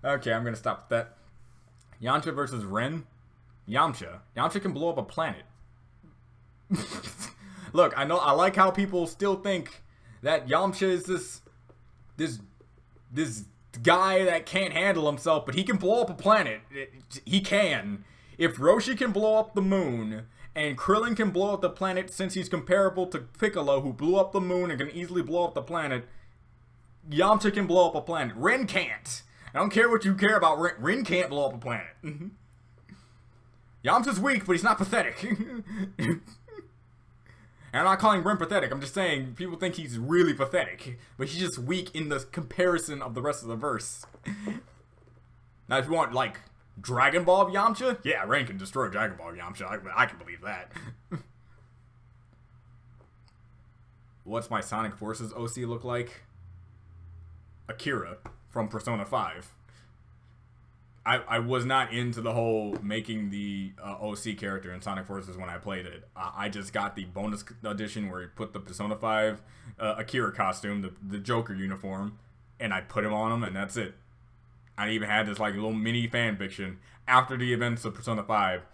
Okay, I'm going to stop with that. Yamcha versus Ren. Yamcha. Yamcha can blow up a planet. Look, I like how people still think that Yamcha is this guy that can't handle himself, but he can blow up a planet. He can. If Roshi can blow up the moon, and Krillin can blow up the planet since he's comparable to Piccolo, who blew up the moon and can easily blow up the planet, Yamcha can blow up a planet. Ren can't. I don't care what you care about Ren. Ren can't blow up a planet. Yamcha's weak, but he's not pathetic. And And I'm not calling Ren pathetic. I'm just saying people think he's really pathetic, but he's just weak in the comparison of the rest of the verse. Now, if you want like Dragon Ball Yamcha, yeah, Ren can destroy Dragon Ball Yamcha. I can believe that. What's my Sonic Forces OC look like? Akira from Persona 5. I was not into the whole making the OC character in Sonic Forces when I played it. I just got the bonus edition where he put the Persona 5 Akira costume, the Joker uniform, and I put him on him, and that's it. I even had this like little mini fan fiction after the events of Persona 5.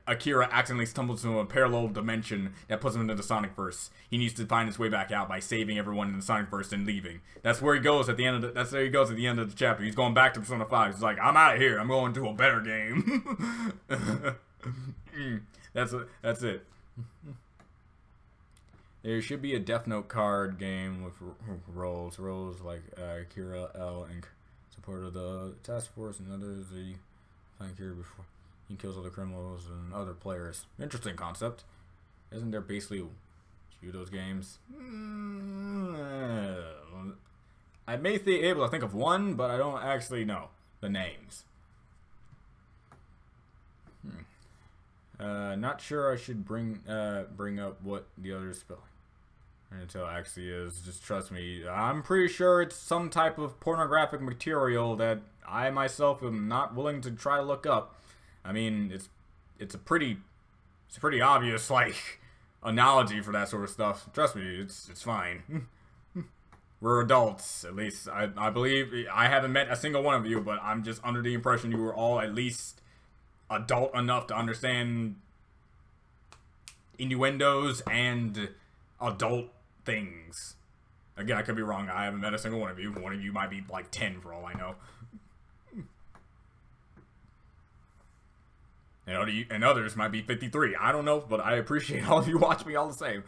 Akira accidentally stumbles into a parallel dimension that puts him into the Sonicverse. He needs to find his way back out by saving everyone in the Sonicverse and leaving. That's where he goes at the end of the. That's where he goes at the end of the chapter. He's going back to Persona 5. He's like, I'm out of here. I'm going to a better game. That's it. There should be a Death Note card game with roles like Akira, L, and support of the task force and others. You find Akira before. He kills other criminals and other players. Interesting concept. Isn't there basically few of those games? I may be able to think of one, but I don't actually know the names. Not sure I should bring up what the other spelling until actually is. Just trust me. I'm pretty sure it's some type of pornographic material that I myself am not willing to try to look up. I mean, it's a pretty obvious like analogy for that sort of stuff. Trust me, it's fine. We're adults, at least I believe. I haven't met a single one of you, but I'm just under the impression you were all at least adult enough to understand innuendos and adult things. Again, I could be wrong. I haven't met a single one of you. One of you might be like 10 for all I know. And others might be 53. I don't know, but I appreciate all of you watch me all the same.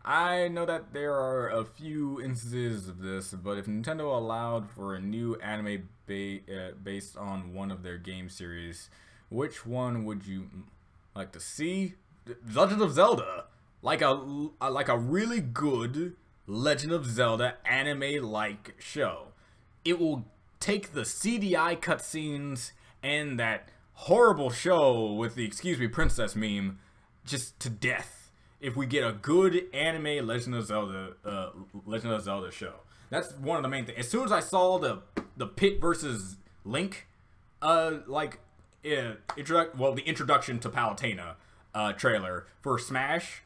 I know that there are a few instances of this, but if Nintendo allowed for a new anime based on one of their game series, which one would you like to see? Legend of Zelda, like a really good Legend of Zelda anime-like show. It will take the CDI cutscenes and that horrible show with the "excuse me princess" meme just to death if we get a good anime Legend of Zelda show. That's one of the main things. As soon as I saw the Pit versus Link the introduction to Palutena trailer for Smash,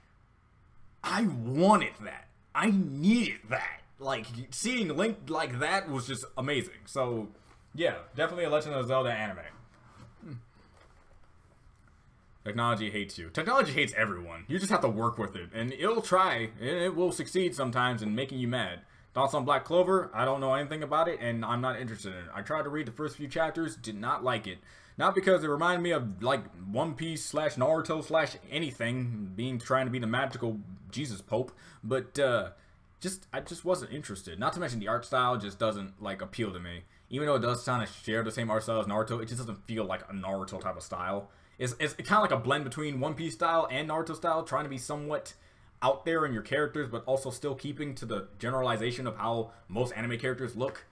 I wanted that. I needed that. Like, seeing Link like that was just amazing. So yeah, definitely a Legend of Zelda anime. Technology hates you. Technology hates everyone. You just have to work with it. And it'll try. And it will succeed sometimes in making you mad. Thoughts on Black Clover? I don't know anything about it, and I'm not interested in it. I tried to read the first few chapters. Did not like it. Not because it reminded me of, like, One Piece / Naruto / anything. Trying to be the magical Jesus Pope. But, I just wasn't interested. Not to mention the art style just doesn't, like, appeal to me. Even though it does kind of share the same art style as Naruto, it just doesn't feel like a Naruto type of style. It's kind of like a blend between One Piece style and Naruto style, trying to be somewhat out there in your characters, but also still keeping to the generalization of how most anime characters look.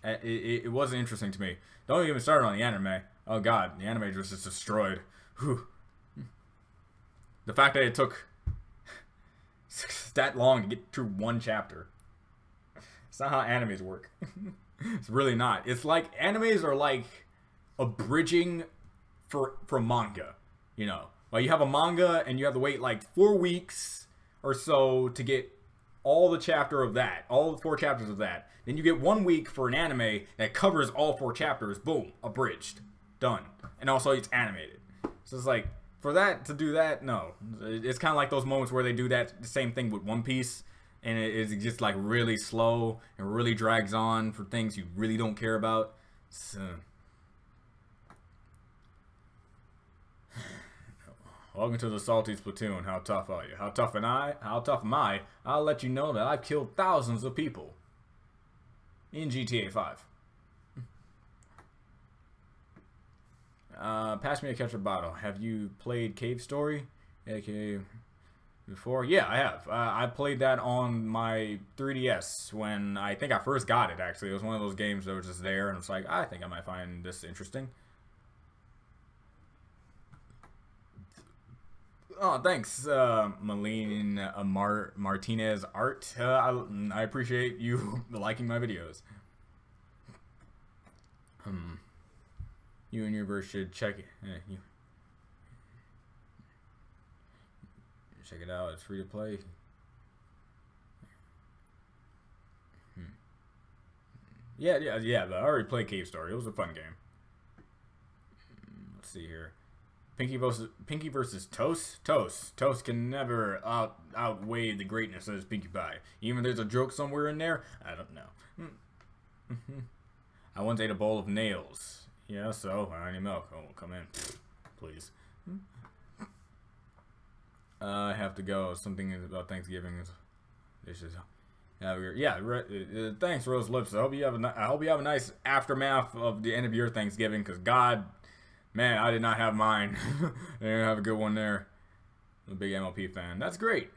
It wasn't interesting to me. Don't even start on the anime. Oh god, the anime was just destroyed. Whew. The fact that it took that long to get through one chapter. It's not how animes work. It's really not. It's like animes are like abridging for manga, you know. Like, you have a manga and you have to wait like 4 weeks or so to get all the 4 chapters of that. Then you get 1 week for an anime that covers all 4 chapters. Boom, abridged, done. And also it's animated. So it's like, for that to do that, no. It's kind of like those moments where they do the same thing with One Piece, and it's just like really slow and really drags on for things you really don't care about. So, welcome to the Salty Splatoon. How tough are you? How tough am I? I'll let you know that I've killed thousands of people in GTA 5. Pass me a ketchup bottle. Have you played Cave Story? AKA before? Yeah, I have. I played that on my 3DS when I think I first got it, actually. It was one of those games that was just there, and it's like, I think I might find this interesting. Oh, thanks, Malene Martinez Art. I appreciate you liking my videos. You and your verse should check it. Check it out. It's free to play. Yeah. But I already played Cave Story. It was a fun game. Let's see here. Pinky versus Toast. Toast can never outweigh the greatness of his Pinkie Pie. Even if there's a joke somewhere in there, I don't know. I once ate a bowl of nails. Yeah, so I need milk. Oh, come in, please. I have to go. Something about Thanksgiving. Dishes. Yeah. Thanks, Rose Lips. I hope you have a nice aftermath of the end of your Thanksgiving. Cause God, man, I did not have mine. I didn't have a good one there. I'm a big MLP fan. That's great.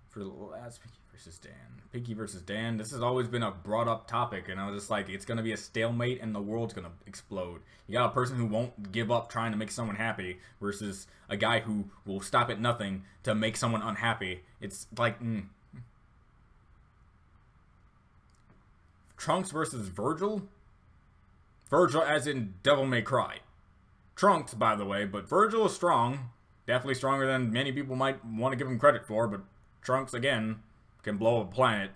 For the last Pinky versus Dan. Pinky versus Dan. This has always been a brought up topic, and I was just like, it's gonna be a stalemate, and the world's gonna explode. You got a person who won't give up trying to make someone happy versus a guy who will stop at nothing to make someone unhappy. It's like, Trunks versus Virgil. Virgil, as in Devil May Cry. Trunks, by the way, but Virgil is strong. Definitely stronger than many people might want to give him credit for, but Trunks, again, can blow up a planet.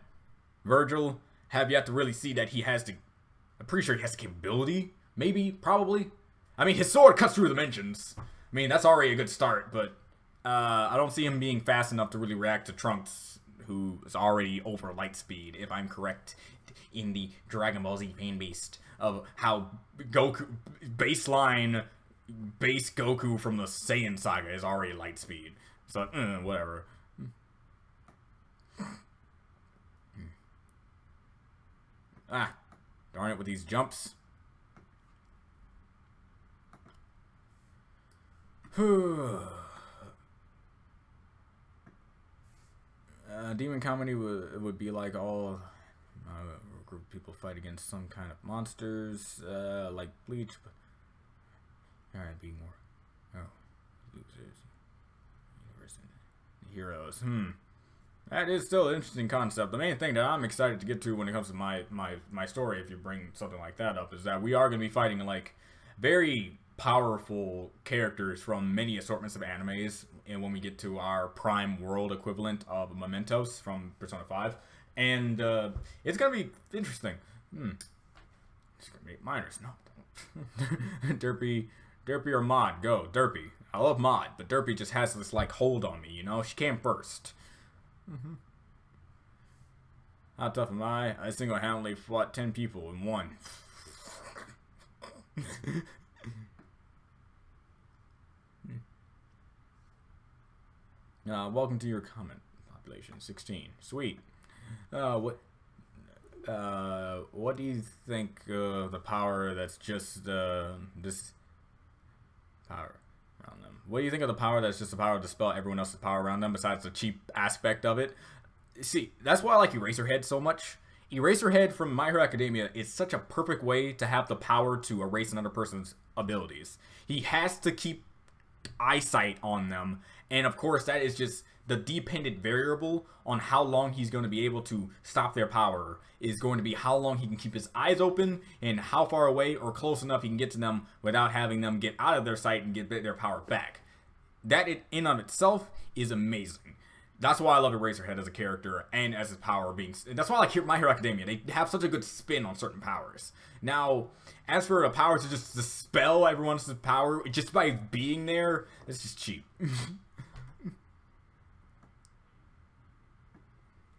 Virgil, have yet to really see that he has the... I'm pretty sure he has the capability. Maybe, probably. I mean, his sword cuts through dimensions. I mean, that's already a good start, but I don't see him being fast enough to really react to Trunks, who is already over light speed, if I'm correct in the Dragon Ball Z fan base of how Goku, baseline base Goku from the Saiyan saga is already light speed. So, whatever. Ah, darn it with these jumps. Demon comedy would be like all a group of people fight against some kind of monsters, like Bleach. Alright, be more. Oh, losers, heroes. That is still an interesting concept. The main thing that I'm excited to get to when it comes to my story, if you bring something like that up, is that we are going to be fighting like very powerful characters from many assortments of animes, and when we get to our Prime World equivalent of Mementos from Persona 5, and it's going to be interesting. It's going to be minors. No. Derpy or Mod, go. Derpy. I love Mod, but Derpy just has this like hold on me, you know? She came first. How tough am I? I single-handedly fought 10 people and won. Welcome to your comment. Population 16. Sweet. What do you think of the power that's just this power around them? What do you think of the power that's just the power to dispel everyone else's power around them besides the cheap aspect of it? See, that's why I like Eraserhead so much. Eraserhead from My Hero Academia is such a perfect way to have the power to erase another person's abilities. He has to keep eyesight on them, and of course that is just the dependent variable on how long he's going to be able to stop their power is going to be how long he can keep his eyes open and how far away or close enough he can get to them without having them get out of their sight and get their power back. That in of itself is amazing. That's why I love Eraserhead as a character and as his power being... That's why I like My Hero Academia. They have such a good spin on certain powers. Now, as for a power to just dispel everyone's power just by being there, it's just cheap.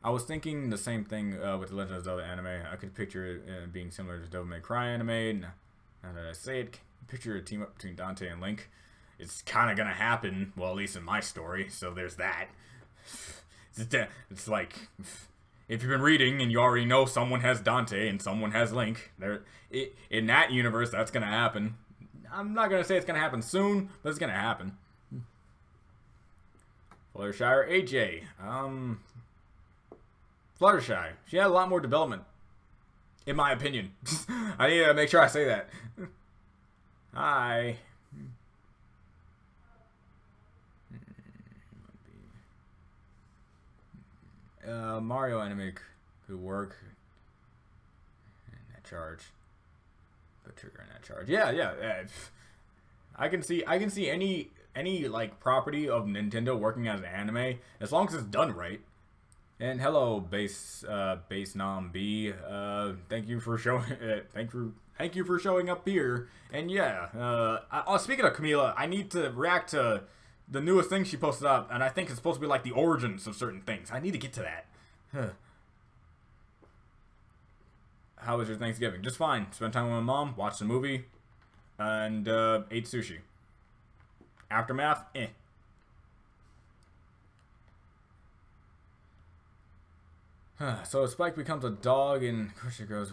I was thinking the same thing with the Legend of Zelda anime. I could picture it being similar to Devil May Cry anime. Now that I say it, picture a team up between Dante and Link. It's kind of going to happen, well, at least in my story, so there's that. It's like, if you've been reading and you already know someone has Dante and someone has Link, in that universe, that's going to happen. I'm not going to say it's going to happen soon, but it's going to happen. Fluttershy or AJ? Fluttershy. She had a lot more development, in my opinion. I need to make sure I say that. Hi. Mario anime could work. And that charge. Put trigger in that charge. Yeah. I can see any like property of Nintendo working as an anime as long as it's done right. And hello, base Nam B. Thank you for showing. Thank you for showing up here. And yeah, speaking of Camila, I need to react to the newest thing she posted up, and I think it's supposed to be like the origins of certain things. I need to get to that. How was your Thanksgiving? Just fine. Spent time with my mom, watched a movie, and ate sushi. Aftermath, eh. So Spike becomes a dog, and Krishna goes,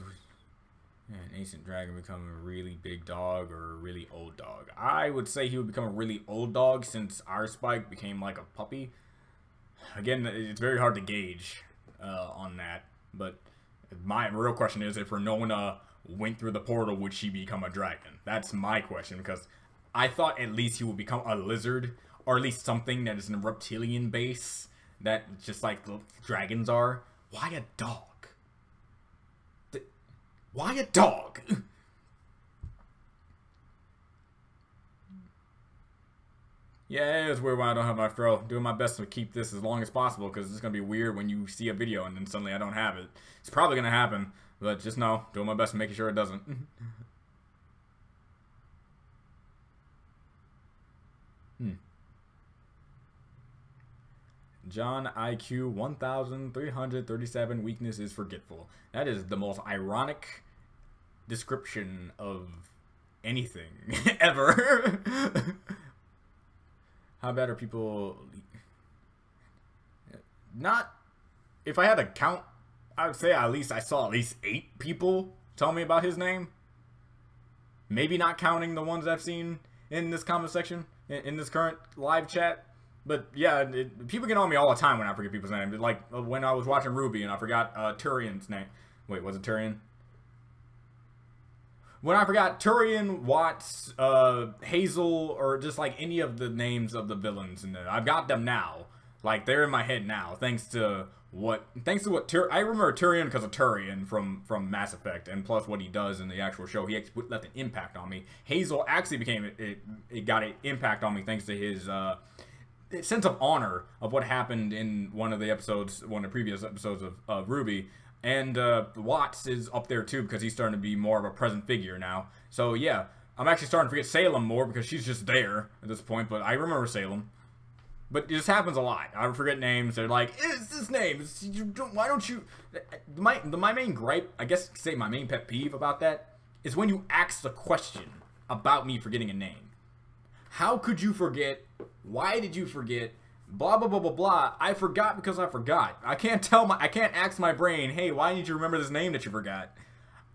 an ancient dragon become a really big dog or a really old dog. I would say he would become a really old dog since our Spike became like a puppy. Again, it's very hard to gauge on that, but my real question is, if Renona went through the portal, would she become a dragon? That's my question, because I thought at least he would become a lizard, or at least something that is in a reptilian base, that just like the dragons are. Why a dog? Why a dog? Yeah, it's weird when I don't have my throw. Doing my best to keep this as long as possible, because it's going to be weird when you see a video and then suddenly I don't have it. It's probably going to happen, but just know, doing my best to making sure it doesn't. John IQ 1337, weakness is forgetful. That is the most ironic description of anything ever. How bad are people? Not, if I had to count, I would say I saw at least 8 people tell me about his name. Maybe not counting the ones I've seen in this comment section, in this current live chat. But yeah, people get on me all the time when I forget people's names. Like when I was watching RWBY and I forgot Turian's name. Wait, was it Turian? When I forgot Turian, Watts, Hazel, or just like any of the names of the villains in there. I've got them now. Like they're in my head now, thanks to what I remember Turian because of Turian from Mass Effect, and plus what he does in the actual show. He left an impact on me. Hazel actually became it got an impact on me thanks to his sense of honor of what happened in one of the previous episodes of RWBY. And Watts is up there too because he's starting to be more of a present figure now. So yeah, I'm actually starting to forget Salem more because she's just there at this point, but I remember Salem. But it just happens a lot. I forget names. They're like, it's this name. Why don't you... My main gripe, I guess say my main pet peeve about that, is when you ask the question about me forgetting a name. How could you forget? Why did you forget? Blah, blah, blah, blah, blah. I forgot because I forgot. I can't ask my brain, hey, why didn't you remember this name that you forgot?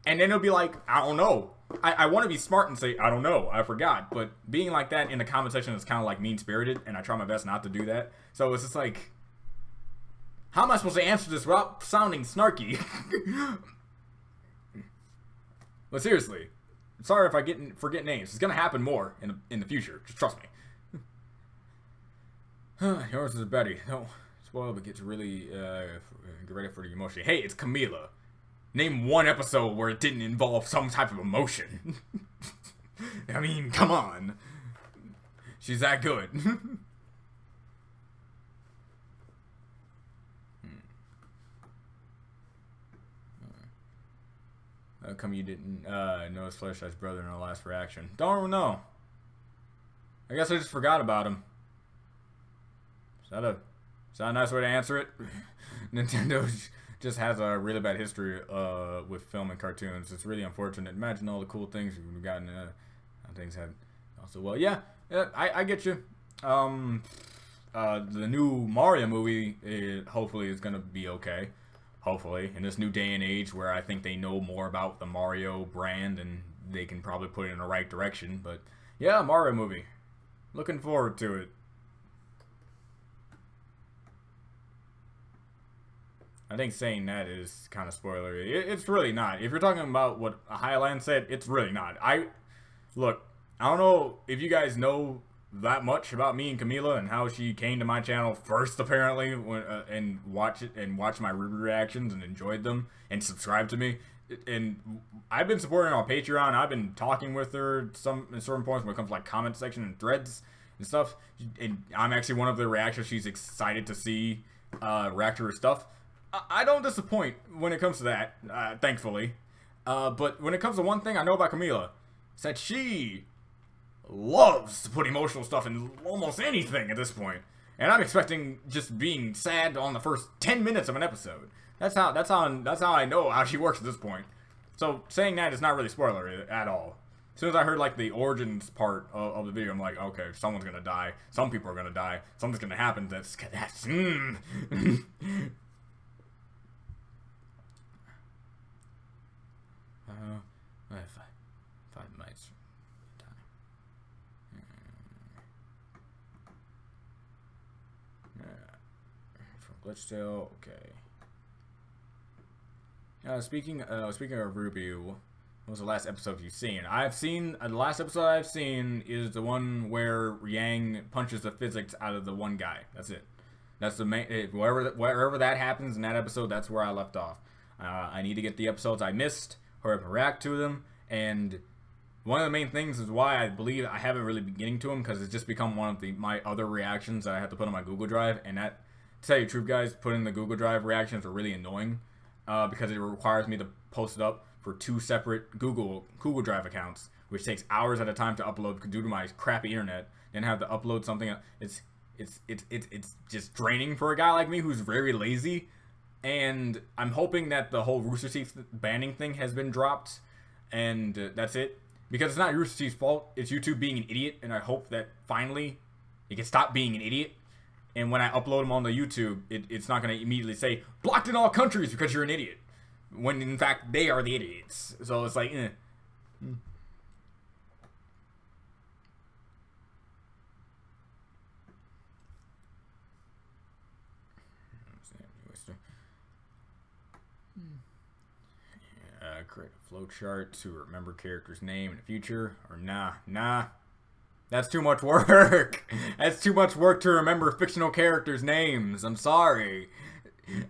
And then it'll be like, I don't know. I want to be smart and say, I don't know, I forgot. But being like that in the comment section is kind of like mean-spirited, and I try my best not to do that. So it's just like, how am I supposed to answer this without sounding snarky? But seriously, sorry if I forget names. It's going to happen more in the future. Just trust me. Yours is Betty. Don't spoil, but get really get ready for the emotion. Hey, it's Camila. Name one episode where it didn't involve some type of emotion. I mean, come on. She's that good. How come you didn't notice Fluttershy's brother in the last reaction? Don't know. I guess I just forgot about him. Is that a nice way to answer it? Nintendo just has a really bad history with film and cartoons. It's really unfortunate. Imagine all the cool things we've gotten. Things have also well. Yeah, I get you. The new Mario movie hopefully is gonna be okay. Hopefully, in this new day and age where I think they know more about the Mario brand and they can probably put it in the right direction. But yeah, Mario movie. Looking forward to it. I think saying that is kind of spoilery. It's really not. If you're talking about what Highland said, it's really not. Look, I don't know if you guys know that much about me and Camila and how she came to my channel first, apparently, and watch my RWBY reactions and enjoyed them and subscribed to me. And I've been supporting her on Patreon. I've been talking with her at certain points when it comes to like comment section and threads and stuff. And I'm actually one of the reactors she's excited to see react to her stuff. I don't disappoint when it comes to that, thankfully. But when it comes to one thing I know about Camila, it's that she loves to put emotional stuff in almost anything at this point. And I'm expecting just being sad on the first 10 minutes of an episode. That's how I know how she works at this point. So saying that is not really spoiler at all. As soon as I heard like the origins part of the video, I'm like, okay, someone's gonna die. Some people are gonna die. Something's gonna happen. That's 5 mites. From Glitchtail, okay. Speaking of RWBY, what was the last episode you've seen? The last episode I've seen is the one where Yang punches the physics out of the one guy. That's it. That's the main. Wherever that happens in that episode, that's where I left off. I need to get the episodes I missed, hurry up and react to them, and one of the main things is why I believe I haven't really been getting to them, because it's just become one of my other reactions that I have to put on my Google Drive, and that, to tell you the truth, guys, putting the Google Drive reactions are really annoying, because it requires me to post it up for 2 separate Google Drive accounts, which takes hours at a time to upload due to my crappy internet. Then have to upload something. It's just draining for a guy like me who's very lazy. And I'm hoping that the whole Rooster Teeth banning thing has been dropped, and that's it. Because it's not Rooster Teeth's fault, it's YouTube being an idiot, and I hope that finally it can stop being an idiot. And when I upload them on the YouTube, it's not going to immediately say, blocked in all countries because you're an idiot. When in fact, they are the idiots. So it's like, eh. Create a flowchart to remember character's name in the future, or nah. That's too much work. That's too much work to remember fictional characters' names. I'm sorry.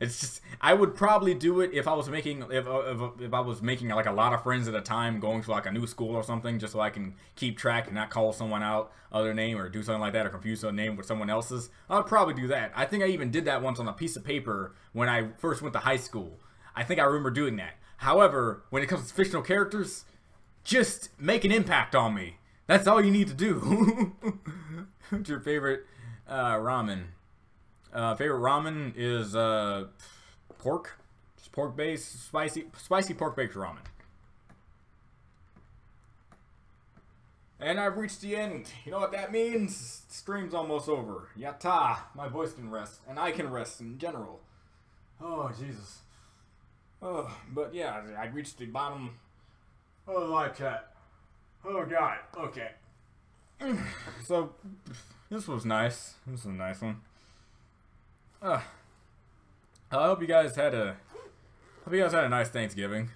It's just, I would probably do it if I was making if I was making like a lot of friends at a time, going to like a new school or something, just so I can keep track and not call someone out other name or do something like that, or confuse a name with someone else's. I'd probably do that. I think I even did that once on a piece of paper when I first went to high school. I think I remember doing that. However, when it comes to fictional characters, just make an impact on me. That's all you need to do. What's your favorite ramen? Favorite ramen is pork. Just pork-based, spicy pork-based ramen. And I've reached the end. You know what that means? Stream's almost over. Yatta! My voice can rest, and I can rest in general. Oh, Jesus. Oh, but yeah, I reached the bottom of the live chat. Oh god, okay. So, this was nice. This was a nice one. I hope you guys had a nice Thanksgiving.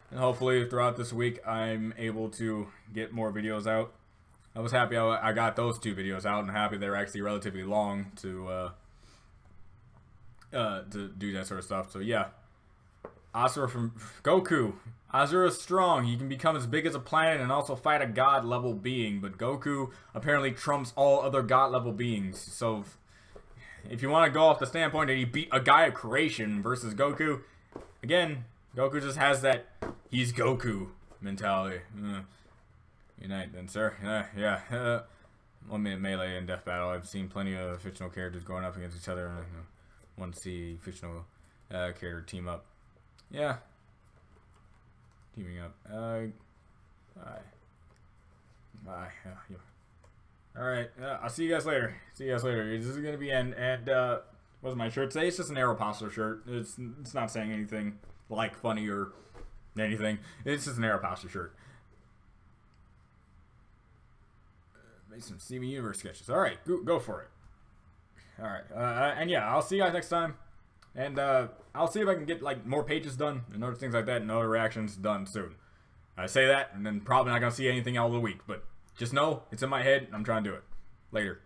And hopefully throughout this week I'm able to get more videos out. I was happy I got those 2 videos out, and happy they're actually relatively long to do that sort of stuff. So yeah. Asura from Goku. Asura's strong. He can become as big as a planet and also fight a god-level being. But Goku apparently trumps all other god-level beings. So, if you want to go off the standpoint that he beat a Gaia creation versus Goku, again, Goku just has that he's Goku mentality. Unite then, sir. Yeah. 1 minute melee and death battle. I've seen plenty of fictional characters going up against each other. And I want to see fictional character team up. Yeah. Teaming up. Bye. Yeah. Alright, I'll see you guys later. This is gonna be end. And, what's my shirt say? It's just an Aeropostale shirt. It's not saying anything like funny or anything. It's just an Aeropostale shirt. Make some Steven Universe sketches. Alright, go for it. Alright, and yeah, I'll see you guys next time. And I'll see if I can get like more pages done and other things like that and other reactions done soon. I say that, and then probably not gonna see anything all the week, but just know it's in my head and I'm trying to do it. Later.